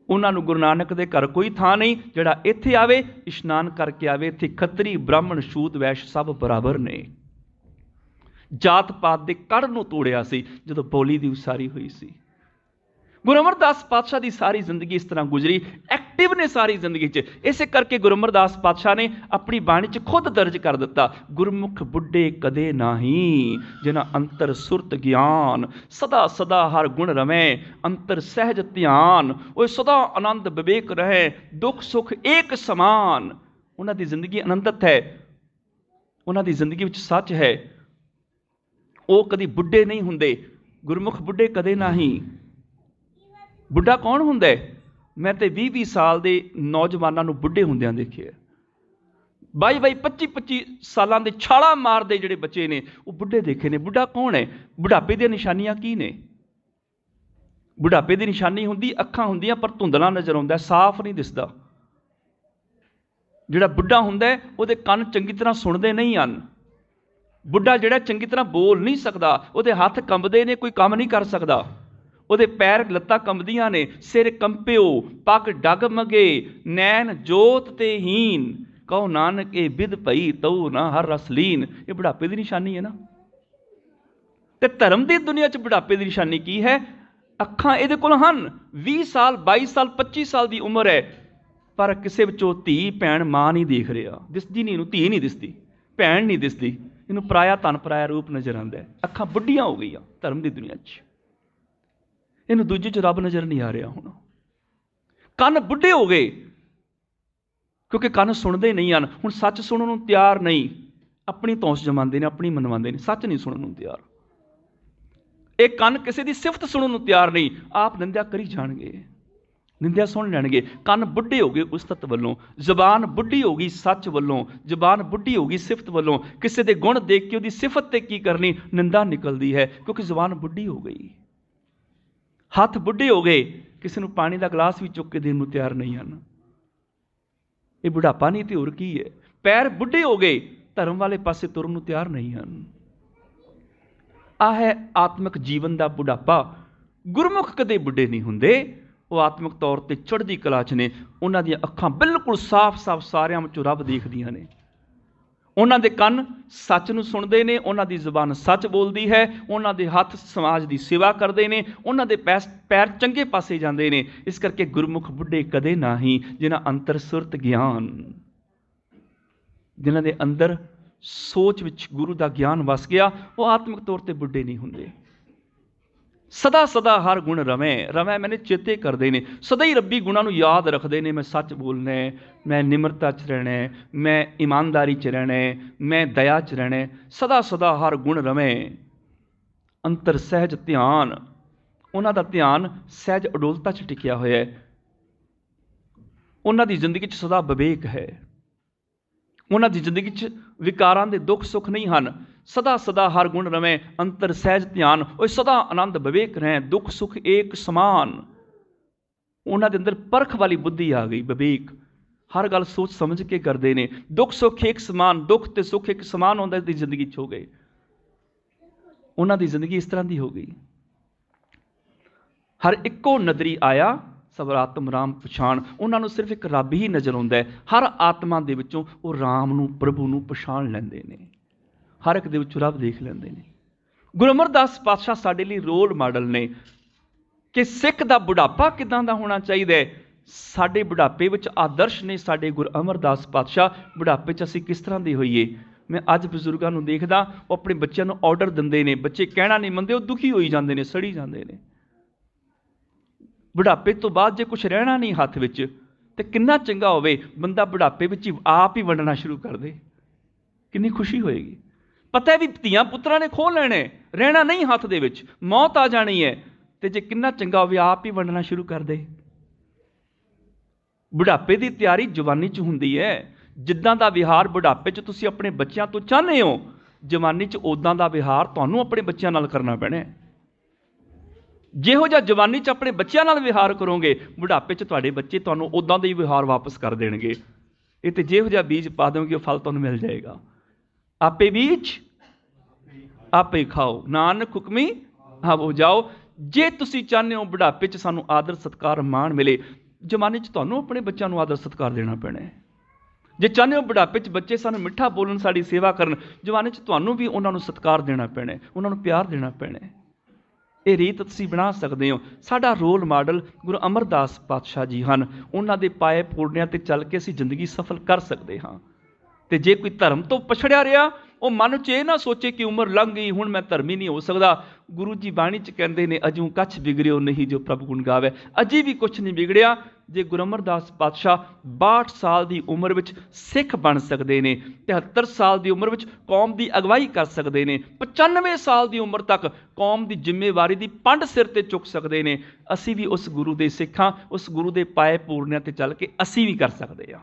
ਉਹਨਾਂ ਨੂੰ ਗੁਰੂ ਨਾਨਕ ਦੇ ਘਰ ਕੋਈ ਥਾਂ ਨਹੀਂ। ਜਿਹੜਾ ਇੱਥੇ ਆਵੇ, ਇਸ਼ਨਾਨ ਕਰਕੇ ਆਵੇ। ਇੱਥੇ ਖੱਤਰੀ, ਬ੍ਰਾਹਮਣ, ਸ਼ੂਦ, ਵੈਸ਼ ਸਭ ਬਰਾਬਰ ਨੇ। ਜਾਤ ਪਾਤ ਦੇ ਕੜ ਨੂੰ ਤੋੜਿਆ ਸੀ ਜਦੋਂ ਬੋਲੀ ਦੀ ਉਸਾਰੀ ਹੋਈ ਸੀ। ਗੁਰੂ ਅਮਰਦਾਸ ਪਾਤਸ਼ਾਹ ਦੀ ਸਾਰੀ ਜ਼ਿੰਦਗੀ ਇਸ ਤਰ੍ਹਾਂ ਗੁਜ਼ਰੀ। ਐਕਟਿਵ ਨੇ ਸਾਰੀ ਜ਼ਿੰਦਗੀ 'ਚ। ਇਸੇ ਕਰਕੇ ਗੁਰੂ ਅਮਰਦਾਸ ਪਾਤਸ਼ਾਹ ਨੇ ਆਪਣੀ ਬਾਣੀ 'ਚ ਖੁਦ ਦਰਜ ਕਰ ਦਿੱਤਾ, ਗੁਰਮੁਖ ਬੁੱਢੇ ਕਦੇ ਨਾਹੀਂ, ਜਿਨ੍ਹਾਂ ਅੰਤਰ ਸੁਰਤ ਗਿਆਨ, ਸਦਾ ਸਦਾ ਹਰ ਗੁਣ ਰਵੇਂ, ਅੰਤਰ ਸਹਿਜ ਧਿਆਨ, ਉਹ ਸਦਾ ਆਨੰਦ ਵਿਵੇਕ ਰਹੇ, ਦੁੱਖ ਸੁੱਖ ਏਕ ਸਮਾਨ। ਉਹਨਾਂ ਦੀ ਜ਼ਿੰਦਗੀ ਅਨੰਦਤ ਹੈ, ਉਹਨਾਂ ਦੀ ਜ਼ਿੰਦਗੀ ਵਿੱਚ ਸੱਚ ਹੈ, ਉਹ ਕਦੀ ਬੁੱਢੇ ਨਹੀਂ ਹੁੰਦੇ। ਗੁਰਮੁਖ ਬੁੱਢੇ ਕਦੇ ਨਹੀਂ। ਬੁੱਢਾ ਕੌਣ ਹੁੰਦਾ ਹੈ? ਮੈਂ ਤੇ 20-20 ਸਾਲ ਦੇ ਨੌਜਵਾਨਾਂ ਨੂੰ ਬੁੱਢੇ ਹੁੰਦਿਆਂ ਦੇਖਿਆ। 22-22, 25-25 ਸਾਲਾਂ ਦੇ ਛਾਲਾਂ ਮਾਰਦੇ ਜਿਹੜੇ ਬੱਚੇ ਨੇ, ਉਹ ਬੁੱਢੇ ਦੇਖੇ ਨੇ। ਬੁੱਢਾ ਕੌਣ ਹੈ? ਬੁਢਾਪੇ ਦੀਆਂ ਨਿਸ਼ਾਨੀਆਂ ਕੀ ਨੇ? ਬੁਢਾਪੇ ਦੀ ਨਿਸ਼ਾਨੀ ਹੁੰਦੀ, ਅੱਖਾਂ ਹੁੰਦੀਆਂ ਪਰ ਧੁੰਦਲਾ ਨਜ਼ਰ ਆਉਂਦਾ, ਸਾਫ਼ ਨਹੀਂ ਦਿਸਦਾ। ਜਿਹੜਾ ਬੁੱਢਾ ਹੁੰਦਾ ਹੈ ਉਹਦੇ ਕੰਨ ਚੰਗੀ ਤਰ੍ਹਾਂ ਸੁਣਦੇ ਨਹੀਂ ਹਨ। ਬੁੱਢਾ ਜਿਹੜਾ ਚੰਗੀ ਤਰ੍ਹਾਂ ਬੋਲ ਨਹੀਂ ਸਕਦਾ, ਉਹਦੇ ਹੱਥ ਕੰਬਦੇ ਨੇ, ਕੋਈ ਕੰਮ ਨਹੀਂ ਕਰ ਸਕਦਾ, ਉਹਦੇ ਪੈਰ ਲੱਤਾਂ ਕੰਬਦੀਆਂ ਨੇ, ਸਿਰ ਕੰਪਿਓ, ਪੱਗ ਡਗਮਗੇ, ਨੈਣ ਜੋਤ ਤੇ ਹੀਨ, ਕਹੋ ਨਾਨਕ ਇਹ ਬਿਦ ਭਈ ਤਉ ਨਾ ਹਰ ਰਸ ਲੀਨ। ਇਹ ਬੁਢਾਪੇ ਦੀ ਨਿਸ਼ਾਨੀ ਹੈ ਨਾ। ਤੇ ਧਰਮ ਦੀ ਦੁਨੀਆ 'ਚ ਬੁਢਾਪੇ ਦੀ ਨਿਸ਼ਾਨੀ ਕੀ ਹੈ? ਅੱਖਾਂ ਇਹਦੇ ਕੋਲ ਹਨ, 20 ਸਾਲ 22 ਸਾਲ 25 ਸਾਲ ਦੀ ਉਮਰ ਹੈ, ਪਰ ਕਿਸੇ ਵਿੱਚੋਂ ਧੀ ਭੈਣ ਮਾਂ ਨਹੀਂ ਦੇਖ ਰਿਹਾ, ਦਿਸਦੀ ਨਹੀਂ ਇਹਨੂੰ, ਧੀ ਨਹੀਂ ਦਿਸਦੀ, ਭੈਣ ਨਹੀਂ ਦਿਸਦੀ, ਇਹਨੂੰ ਪਰਾਇਆ ਧਨ ਪਰਾਇਆ ਰੂਪ ਨਜ਼ਰ ਆਉਂਦਾ। ਅੱਖਾਂ ਬੁੱਢੀਆਂ ਹੋ ਗਈਆਂ ਧਰਮ ਦੀ ਦੁਨੀਆ 'ਚ, ਇਹਨੂੰ ਦੂਜੇ 'ਚ ਰੱਬ ਨਜ਼ਰ ਨਹੀਂ ਆ ਰਿਹਾ। ਹੁਣ ਕੰਨ ਬੁੱਢੇ ਹੋ ਗਏ ਕਿਉਂਕਿ ਕੰਨ ਸੁਣਦੇ ਨਹੀਂ ਹਨ। ਹੁਣ ਸੱਚ ਸੁਣਨ ਨੂੰ ਤਿਆਰ ਨਹੀਂ, ਆਪਣੀ ਧੌਂਸ ਜਮਾਉਂਦੇ ਨੇ, ਆਪਣੀ ਮਨਵਾਉਂਦੇ ਨੇ, ਸੱਚ ਨਹੀਂ ਸੁਣਨ ਨੂੰ ਤਿਆਰ। ਇਹ ਕੰਨ ਕਿਸੇ ਦੀ ਸਿਫਤ ਸੁਣਨ ਨੂੰ ਤਿਆਰ ਨਹੀਂ, ਆਪ ਨਿੰਦਿਆ ਕਰੀ ਜਾਣਗੇ, ਨਿੰਦਿਆ ਸੁਣ ਲੈਣਗੇ। ਕੰਨ ਬੁੱਢੇ ਹੋ ਗਏ ਉਸਤਤ ਵੱਲੋਂ, ਜ਼ਬਾਨ ਬੁੱਢੀ ਹੋ ਗਈ ਸੱਚ ਵੱਲੋਂ, ਜ਼ਬਾਨ ਬੁੱਢੀ ਹੋ ਗਈ ਸਿਫਤ ਵੱਲੋਂ। ਕਿਸੇ ਦੇ ਗੁਣ ਦੇਖ ਕੇ ਉਹਦੀ ਸਿਫਤ ਤੇ ਕੀ ਕਰਨੀ, ਨਿੰਦਾ ਨਿਕਲਦੀ ਹੈ, ਕਿਉਂਕਿ ਜ਼ਬਾਨ ਬੁੱਢੀ ਹੋ ਗਈ। ਹੱਥ ਬੁੱਢੇ ਹੋ ਗਏ, ਕਿਸੇ ਨੂੰ ਪਾਣੀ ਦਾ ਗਲਾਸ ਵੀ ਚੁੱਕ ਕੇ ਦੇਣ ਨੂੰ ਤਿਆਰ ਨਹੀਂ ਹਨ। ਇਹ ਬੁਢਾਪਾ ਨਹੀਂ ਤੇ ਹੋਰ ਕੀ ਹੈ। ਪੈਰ ਬੁੱਢੇ ਹੋ ਗਏ, ਧਰਮ ਵਾਲੇ ਪਾਸੇ ਤੁਰਨ ਨੂੰ ਤਿਆਰ ਨਹੀਂ ਹਨ। ਆਹ ਹੈ ਆਤਮਿਕ ਜੀਵਨ ਦਾ ਬੁਢਾਪਾ। ਗੁਰਮੁਖ ਕਦੇ ਬੁੱਢੇ ਨਹੀਂ ਹੁੰਦੇ, ਉਹ ਆਤਮਿਕ ਤੌਰ ਤੇ ਚੜ੍ਹਦੀ ਕਲਾ 'ਚ ਨੇ। ਉਹਨਾਂ ਦੀਆਂ ਅੱਖਾਂ ਬਿਲਕੁਲ ਸਾਫ਼-ਸਾਫ਼ ਸਾਰਿਆਂ ਵਿੱਚੋਂ ਰੱਬ ਦੇਖਦੀਆਂ ਨੇ, ਉਹਨਾਂ ਦੇ ਕੰਨ ਸੱਚ ਨੂੰ ਸੁਣਦੇ ਨੇ, ਉਹਨਾਂ ਦੀ ਜ਼ੁਬਾਨ ਸੱਚ ਬੋਲਦੀ ਹੈ, ਉਹਨਾਂ ਦੇ ਹੱਥ ਸਮਾਜ ਦੀ ਸੇਵਾ ਕਰਦੇ ਨੇ, ਉਹਨਾਂ ਦੇ ਪੈਰ ਚੰਗੇ ਪਾਸੇ ਜਾਂਦੇ ਨੇ। ਇਸ ਕਰਕੇ ਗੁਰਮੁਖ ਬੁੱਢੇ ਕਦੇ ਨਾਹੀਂ, ਜਿਨ੍ਹਾਂ ਅੰਤਰ ਸੁਰਤ ਗਿਆਨ, ਜਿਨ੍ਹਾਂ ਦੇ ਅੰਦਰ ਸੋਚ ਵਿੱਚ ਗੁਰੂ ਦਾ ਗਿਆਨ ਵਸ ਗਿਆ, ਉਹ ਆਤਮਿਕ ਤੌਰ ਤੇ ਬੁੱਢੇ ਨਹੀਂ ਹੁੰਦੇ। ਸਦਾ ਸਦਾ ਹਰ ਗੁਣ ਰਵੇਂ, ਰਵੇਂ ਮੈਨੇ ਚੇਤੇ ਕਰਦੇ ਨੇ, ਸਦਾ ਹੀ ਰੱਬੀ ਗੁਣਾਂ ਨੂੰ ਯਾਦ ਰੱਖਦੇ ਨੇ। ਮੈਂ ਸੱਚ ਬੋਲਣਾ, ਮੈਂ ਨਿਮਰਤਾ 'ਚ ਰਹਿਣਾ, ਮੈਂ ਇਮਾਨਦਾਰੀ 'ਚ ਰਹਿਣਾ, ਮੈਂ ਦਇਆ 'ਚ ਰਹਿਣਾ। ਸਦਾ ਸਦਾ ਹਰ ਗੁਣ ਰਵੇਂ, ਅੰਤਰ ਸਹਿਜ ਧਿਆਨ, ਉਹਨਾਂ ਦਾ ਧਿਆਨ ਸਹਿਜ ਅਡੋਲਤਾ 'ਚ ਟਿਕਿਆ ਹੋਇਆ ਹੈ। ਉਹਨਾਂ ਦੀ ਜ਼ਿੰਦਗੀ 'ਚ ਸਦਾ ਵਿਵੇਕ ਹੈ, ਉਹਨਾਂ ਦੀ ਜ਼ਿੰਦਗੀ 'ਚ ਵਿਕਾਰਾਂ ਦੇ ਦੁੱਖ ਸੁੱਖ ਨਹੀਂ ਹਨ। ਸਦਾ ਸਦਾ ਹਰ ਗੁਣ ਰਵੇਂ, ਅੰਤਰ ਸਹਿਜ ਧਿਆਨ, ਉਹ ਸਦਾ ਆਨੰਦ ਵਿਵੇਕ ਰਹੇ, ਦੁੱਖ ਸੁੱਖ ਏਕ ਸਮਾਨ। ਉਹਨਾਂ ਦੇ ਅੰਦਰ ਪਰਖ ਵਾਲੀ ਬੁੱਧੀ ਆ ਗਈ, ਵਿਵੇਕ, ਹਰ ਗੱਲ ਸੋਚ ਸਮਝ ਕੇ ਕਰਦੇ ਨੇ। ਦੁੱਖ ਸੁੱਖ ਏਕ ਸਮਾਨ, ਦੁੱਖ ਤੇ ਸੁੱਖ ਇੱਕ ਸਮਾਨ ਹੁੰਦਾ ਦੀ ਜ਼ਿੰਦਗੀ 'ਚ ਹੋ ਗਏ। ਉਹਨਾਂ ਦੀ ਜ਼ਿੰਦਗੀ ਇਸ ਤਰ੍ਹਾਂ ਦੀ ਹੋ ਗਈ। ਹਰ ਇੱਕੋ ਨਦਰੀ ਆਇਆ, ਸਬਰ ਆਤਮ ਰਾਮ ਪਛਾਣ। ਉਹਨਾਂ ਨੂੰ ਸਿਰਫ ਇੱਕ ਰੱਬ ਹੀ ਨਜ਼ਰ ਆਉਂਦਾ ਹੈ। ਹਰ ਆਤਮਾ ਦੇ ਵਿੱਚੋਂ ਉਹ ਰਾਮ ਨੂੰ, ਪ੍ਰਭੂ ਨੂੰ ਪਛਾਣ ਲੈਂਦੇ ਨੇ, ਹਰ ਇੱਕ ਦੇ ਵਿੱਚੋਂ ਰੱਬ ਦੇਖ ਲੈਂਦੇ ਨੇ। ਗੁਰੂ ਅਮਰਦਾਸ ਪਾਤਸ਼ਾਹ ਸਾਡੇ ਲਈ ਰੋਲ ਮਾਡਲ ਨੇ ਕਿ ਸਿੱਖ ਦਾ ਬੁਢਾਪਾ ਕਿੱਦਾਂ ਦਾ ਹੋਣਾ ਚਾਹੀਦਾ ਹੈ। ਸਾਡੇ ਬੁਢਾਪੇ ਵਿੱਚ ਆਦਰਸ਼ ਨੇ ਸਾਡੇ ਗੁਰੂ ਅਮਰਦਾਸ ਪਾਤਸ਼ਾਹ। ਬੁਢਾਪੇ 'ਚ ਅਸੀਂ ਕਿਸ ਤਰ੍ਹਾਂ ਦੇ ਹੋਈਏ। ਮੈਂ ਅੱਜ ਬਜ਼ੁਰਗਾਂ ਨੂੰ ਦੇਖਦਾ, ਉਹ ਆਪਣੇ ਬੱਚਿਆਂ ਨੂੰ ਆਰਡਰ ਦਿੰਦੇ ਨੇ, ਬੱਚੇ ਕਹਿਣਾ ਨਹੀਂ ਮੰਨਦੇ, ਉਹ ਦੁਖੀ ਹੋਈ ਜਾਂਦੇ ਨੇ, ਸੜੀ ਜਾਂਦੇ ਨੇ। ਬੁਢਾਪੇ ਤੋਂ ਬਾਅਦ ਜੇ ਕੁਛ ਰਹਿਣਾ ਨਹੀਂ ਹੱਥ ਵਿੱਚ, ਤੇ ਕਿੰਨਾ ਚੰਗਾ ਹੋਵੇ ਬੰਦਾ ਬੁਢਾਪੇ ਵਿੱਚ ਹੀ ਆਪ ਹੀ ਵੰਡਣਾ ਸ਼ੁਰੂ ਕਰ ਦੇ, ਕਿੰਨੀ ਖੁਸ਼ੀ ਹੋਏਗੀ। ਪਤਾ ਵੀ ਧੀਆਂ ਪੁੱਤਰਾਂ ਨੇ ਖੋਹ ਲੈਣੇ, ਰਹਿਣਾ ਨਹੀਂ ਹੱਥ ਦੇ ਵਿੱਚ, ਮੌਤ ਆ ਜਾਣੀ ਹੈ, ਤੇ ਜੇ ਕਿੰਨਾ ਚੰਗਾ ਹੋਵੇ ਆਪ ਹੀ ਵੰਡਣਾ ਸ਼ੁਰੂ ਕਰ ਦੇ। ਬੁਢਾਪੇ ਦੀ ਤਿਆਰੀ ਜਵਾਨੀ 'ਚ ਹੁੰਦੀ ਹੈ। ਜਿੱਦਾਂ ਦਾ ਵਿਹਾਰ ਬੁਢਾਪੇ 'ਚ ਤੁਸੀਂ ਆਪਣੇ ਬੱਚਿਆਂ ਤੋਂ ਚਾਹੁੰਦੇ ਹੋ, ਜਵਾਨੀ 'ਚ ਉਦਾਂ ਦਾ ਵਿਹਾਰ ਤੁਹਾਨੂੰ ਆਪਣੇ ਬੱਚਿਆਂ ਨਾਲ ਕਰਨਾ ਪੈਣਾ। ਜਿਹੋ ਜਿਹਾ ਜਵਾਨੀ 'ਚ ਆਪਣੇ ਬੱਚਿਆਂ ਨਾਲ ਵਿਹਾਰ ਕਰੋਗੇ, ਬੁਢਾਪੇ 'ਚ ਤੁਹਾਡੇ ਬੱਚੇ ਤੁਹਾਨੂੰ ਉਦਾਂ ਦਾ ਹੀ ਵਿਹਾਰ ਵਾਪਸ ਕਰ ਦੇਣਗੇ। ਇਹ ਤੇ ਜਿਹੋ ਜਿਹਾ ਬੀਜ ਪਾ ਦੇਵੋਗੇ, ਉਹ ਫਲ ਤੁਹਾਨੂੰ ਮਿਲ ਜਾਏਗਾ। ਆਪੇ ਬੀਜ ਆਪੇ ਖਾਓ, ਨਾਨਕ ਹੁਕਮੀ ਆਵੋ ਜਾਓ। ਜੇ ਤੁਸੀਂ ਚਾਹੁੰਦੇ ਹੋ ਬੁਢਾਪੇ 'ਚ ਸਾਨੂੰ ਆਦਰ ਸਤਿਕਾਰ ਮਾਣ ਮਿਲੇ, ਜਵਾਨੀ 'ਚ ਤੁਹਾਨੂੰ ਆਪਣੇ ਬੱਚਿਆਂ ਨੂੰ ਆਦਰ ਸਤਿਕਾਰ ਦੇਣਾ ਪੈਣਾ ਹੈ। ਜੇ ਚਾਹੁੰਦੇ ਹੋ ਬੁਢਾਪੇ 'ਚ ਬੱਚੇ ਸਾਨੂੰ ਮਿੱਠਾ ਬੋਲਣ, ਸਾਡੀ ਸੇਵਾ ਕਰਨ, ਜਵਾਨੀ 'ਚ ਤੁਹਾਨੂੰ ਵੀ ਉਹਨਾਂ ਨੂੰ ਸਤਿਕਾਰ ਦੇਣਾ ਪੈਣਾ, ਉਹਨਾਂ ਨੂੰ ਪਿਆਰ ਦੇਣਾ ਪੈਣਾ। ਇਹ ਰੀਤ ਤੁਸੀਂ ਬਣਾ ਸਕਦੇ ਹੋ। ਸਾਡਾ ਰੋਲ ਮਾਡਲ ਗੁਰੂ ਅਮਰਦਾਸ ਪਾਤਸ਼ਾਹ ਜੀ ਹਨ। ਉਹਨਾਂ ਦੇ ਪਾਏ ਪੂਰਨਿਆਂ ਤੇ ਚੱਲ ਕੇ ਅਸੀਂ ਜ਼ਿੰਦਗੀ ਸਫਲ ਕਰ ਸਕਦੇ ਹਾਂ। ਤੇ ਜੇ ਕੋਈ ਧਰਮ ਤੋਂ ਪਛੜਿਆ ਰਿਹਾ, ਉਹ ਮਨ 'ਚ ਇਹ ਨਾ ਸੋਚੇ ਕਿ ਉਮਰ ਲੰਘ ਗਈ, ਹੁਣ ਮੈਂ ਧਰਮੀ ਨਹੀਂ ਹੋ ਸਕਦਾ। ਗੁਰੂ ਜੀ ਬਾਣੀ 'ਚ ਕਹਿੰਦੇ ਨੇ, ਅਜੂ ਕੱਛ ਵਿਗੜਿਓ ਨਹੀਂ ਜੋ ਪ੍ਰਭ ਗੁਣ ਗਾਵੇ। ਅਜੇ ਵੀ ਕੁਛ ਨਹੀਂ ਵਿਗੜਿਆ। ਜੇ ਗੁਰੂ ਅਮਰਦਾਸ ਪਾਤਸ਼ਾਹ 62 ਸਾਲ ਦੀ ਉਮਰ ਵਿੱਚ ਸਿੱਖ ਬਣ ਸਕਦੇ ਨੇ, 73 ਸਾਲ ਦੀ ਉਮਰ ਵਿੱਚ ਕੌਮ ਦੀ ਅਗਵਾਈ ਕਰ ਸਕਦੇ ਨੇ, 95 ਸਾਲ ਦੀ ਉਮਰ ਤੱਕ ਕੌਮ ਦੀ ਜ਼ਿੰਮੇਵਾਰੀ ਦੀ ਪੰਡ ਸਿਰ ਤੇ ਚੁੱਕ ਸਕਦੇ ਨੇ, ਅਸੀਂ ਵੀ ਉਸ ਗੁਰੂ ਦੇ ਸਿੱਖਾਂ, ਉਸ ਗੁਰੂ ਦੇ ਪਾਏ ਪੂਰਨਿਆਂ ਤੇ ਚੱਲ ਕੇ ਅਸੀਂ ਵੀ ਕਰ ਸਕਦੇ ਹਾਂ।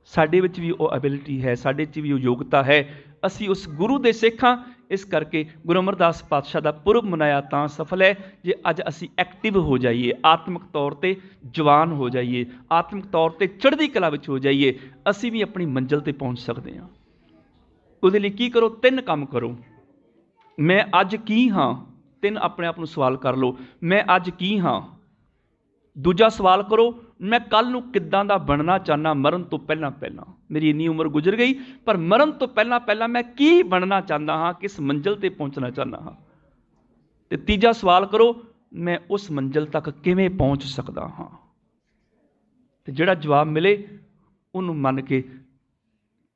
ਸਾਡੇ ਵਿੱਚ ਵੀ ਉਹ ਐਬਿਲਿਟੀ ਹੈ, ਸਾਡੇ 'ਚ ਵੀ ਉਹ ਯੋਗਤਾ ਹੈ। ਅਸੀਂ ਉਸ ਗੁਰੂ ਦੇ ਸਿੱਖ ਹਾਂ। ਇਸ ਕਰਕੇ ਗੁਰੂ ਅਮਰਦਾਸ ਪਾਤਸ਼ਾਹ ਦਾ ਪੁਰਬ ਮਨਾਇਆ ਤਾਂ ਸਫਲ ਹੈ ਜੇ ਅੱਜ ਅਸੀਂ ਐਕਟਿਵ ਹੋ ਜਾਈਏ, ਆਤਮਿਕ ਤੌਰ 'ਤੇ ਜਵਾਨ ਹੋ ਜਾਈਏ, ਆਤਮਿਕ ਤੌਰ 'ਤੇ ਚੜ੍ਹਦੀ ਕਲਾ ਵਿੱਚ ਹੋ ਜਾਈਏ। ਅਸੀਂ ਵੀ ਆਪਣੀ ਮੰਜ਼ਿਲ 'ਤੇ ਪਹੁੰਚ ਸਕਦੇ ਹਾਂ। ਉਹਦੇ ਲਈ ਕੀ ਕਰੋ? 3 ਕੰਮ ਕਰੋ। ਮੈਂ ਅੱਜ ਕੀ ਹਾਂ? 3 ਆਪਣੇ ਆਪ ਨੂੰ ਸਵਾਲ ਕਰ ਲਓ। ਮੈਂ ਅੱਜ ਕੀ ਹਾਂ? ਦੂਜਾ ਸਵਾਲ ਕਰੋ, ਮੈਂ ਕੱਲ੍ਹ ਨੂੰ ਕਿੱਦਾਂ ਦਾ ਬਣਨਾ ਚਾਹੁੰਦਾ ਮਰਨ ਤੋਂ ਪਹਿਲਾਂ ਪਹਿਲਾਂ। ਮੇਰੀ ਇੰਨੀ ਉਮਰ ਗੁਜ਼ਰ ਗਈ, ਪਰ ਮਰਨ ਤੋਂ ਪਹਿਲਾਂ ਪਹਿਲਾਂ ਮੈਂ ਕੀ ਬਣਨਾ ਚਾਹੁੰਦਾ ਹਾਂ, ਕਿਸ ਮੰਜ਼ਿਲ 'ਤੇ ਪਹੁੰਚਣਾ ਚਾਹੁੰਦਾ ਹਾਂ। ਅਤੇ ਤੀਜਾ ਸਵਾਲ ਕਰੋ, ਮੈਂ ਉਸ ਮੰਜ਼ਿਲ ਤੱਕ ਕਿਵੇਂ ਪਹੁੰਚ ਸਕਦਾ ਹਾਂ। ਅਤੇ ਜਿਹੜਾ ਜਵਾਬ ਮਿਲੇ ਉਹਨੂੰ ਮੰਨ ਕੇ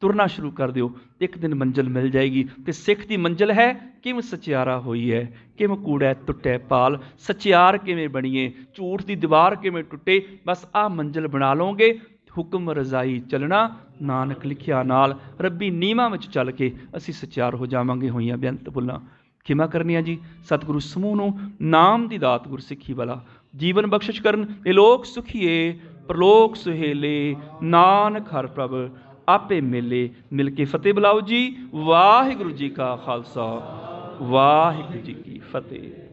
ਤੁਰਨਾ ਸ਼ੁਰੂ ਕਰ ਦਿਓ। ਇੱਕ ਦਿਨ ਮੰਜ਼ਿਲ ਮਿਲ ਜਾਏਗੀ। ਅਤੇ ਸਿੱਖ ਦੀ ਮੰਜ਼ਿਲ ਹੈ, ਕਿਵੇਂ ਸਚਿਆਰਾ ਹੋਈ ਹੈ, ਕਿਵੇਂ ਕੂੜਾ ਟੁੱਟੇ ਪਾਲ, ਸਚਿਆਰ ਕਿਵੇਂ ਬਣੀਏ, ਝੂਠ ਦੀ ਦੀਵਾਰ ਕਿਵੇਂ ਟੁੱਟੇ। ਬਸ ਆਹ ਮੰਜ਼ਿਲ ਬਣਾ ਲਓਗੇ। ਹੁਕਮ ਰਜ਼ਾਈ ਚੱਲਣਾ, ਨਾਨਕ ਲਿਖਿਆ ਨਾਲ। ਰੱਬੀ ਨਿਯਮਾਂ ਵਿੱਚ ਚੱਲ ਕੇ ਅਸੀਂ ਸਚਿਆਰ ਹੋ ਜਾਵਾਂਗੇ। ਹੋਈਆਂ ਬੇਅੰਤ ਭੁੱਲਾਂ ਖਿਮਾ ਕਰਨੀਆਂ ਜੀ। ਸਤਿਗੁਰੂ ਸਮੂਹ ਨੂੰ ਨਾਮ ਦੀ ਦਾਤ ਗੁਰਸਿੱਖੀ ਵਾਲਾ ਜੀਵਨ ਬਖਸ਼ਿਸ਼ ਕਰਨ। ਇਹ ਲੋਕ ਸੁਖੀਏ ਪ੍ਰਲੋਕ ਸੁਹੇਲੇ, ਨਾਨਕ ਹਰ ਪ੍ਰਭ ਆਪੇ ਮੇਲੇ। ਮਿਲ ਕੇ ਫਤਿਹ ਬੁਲਾਓ ਜੀ। ਵਾਹਿਗੁਰੂ ਜੀ ਕਾ ਖਾਲਸਾ, ਵਾਹਿਗੁਰੂ ਜੀ ਕੀ ਫਤਿਹ।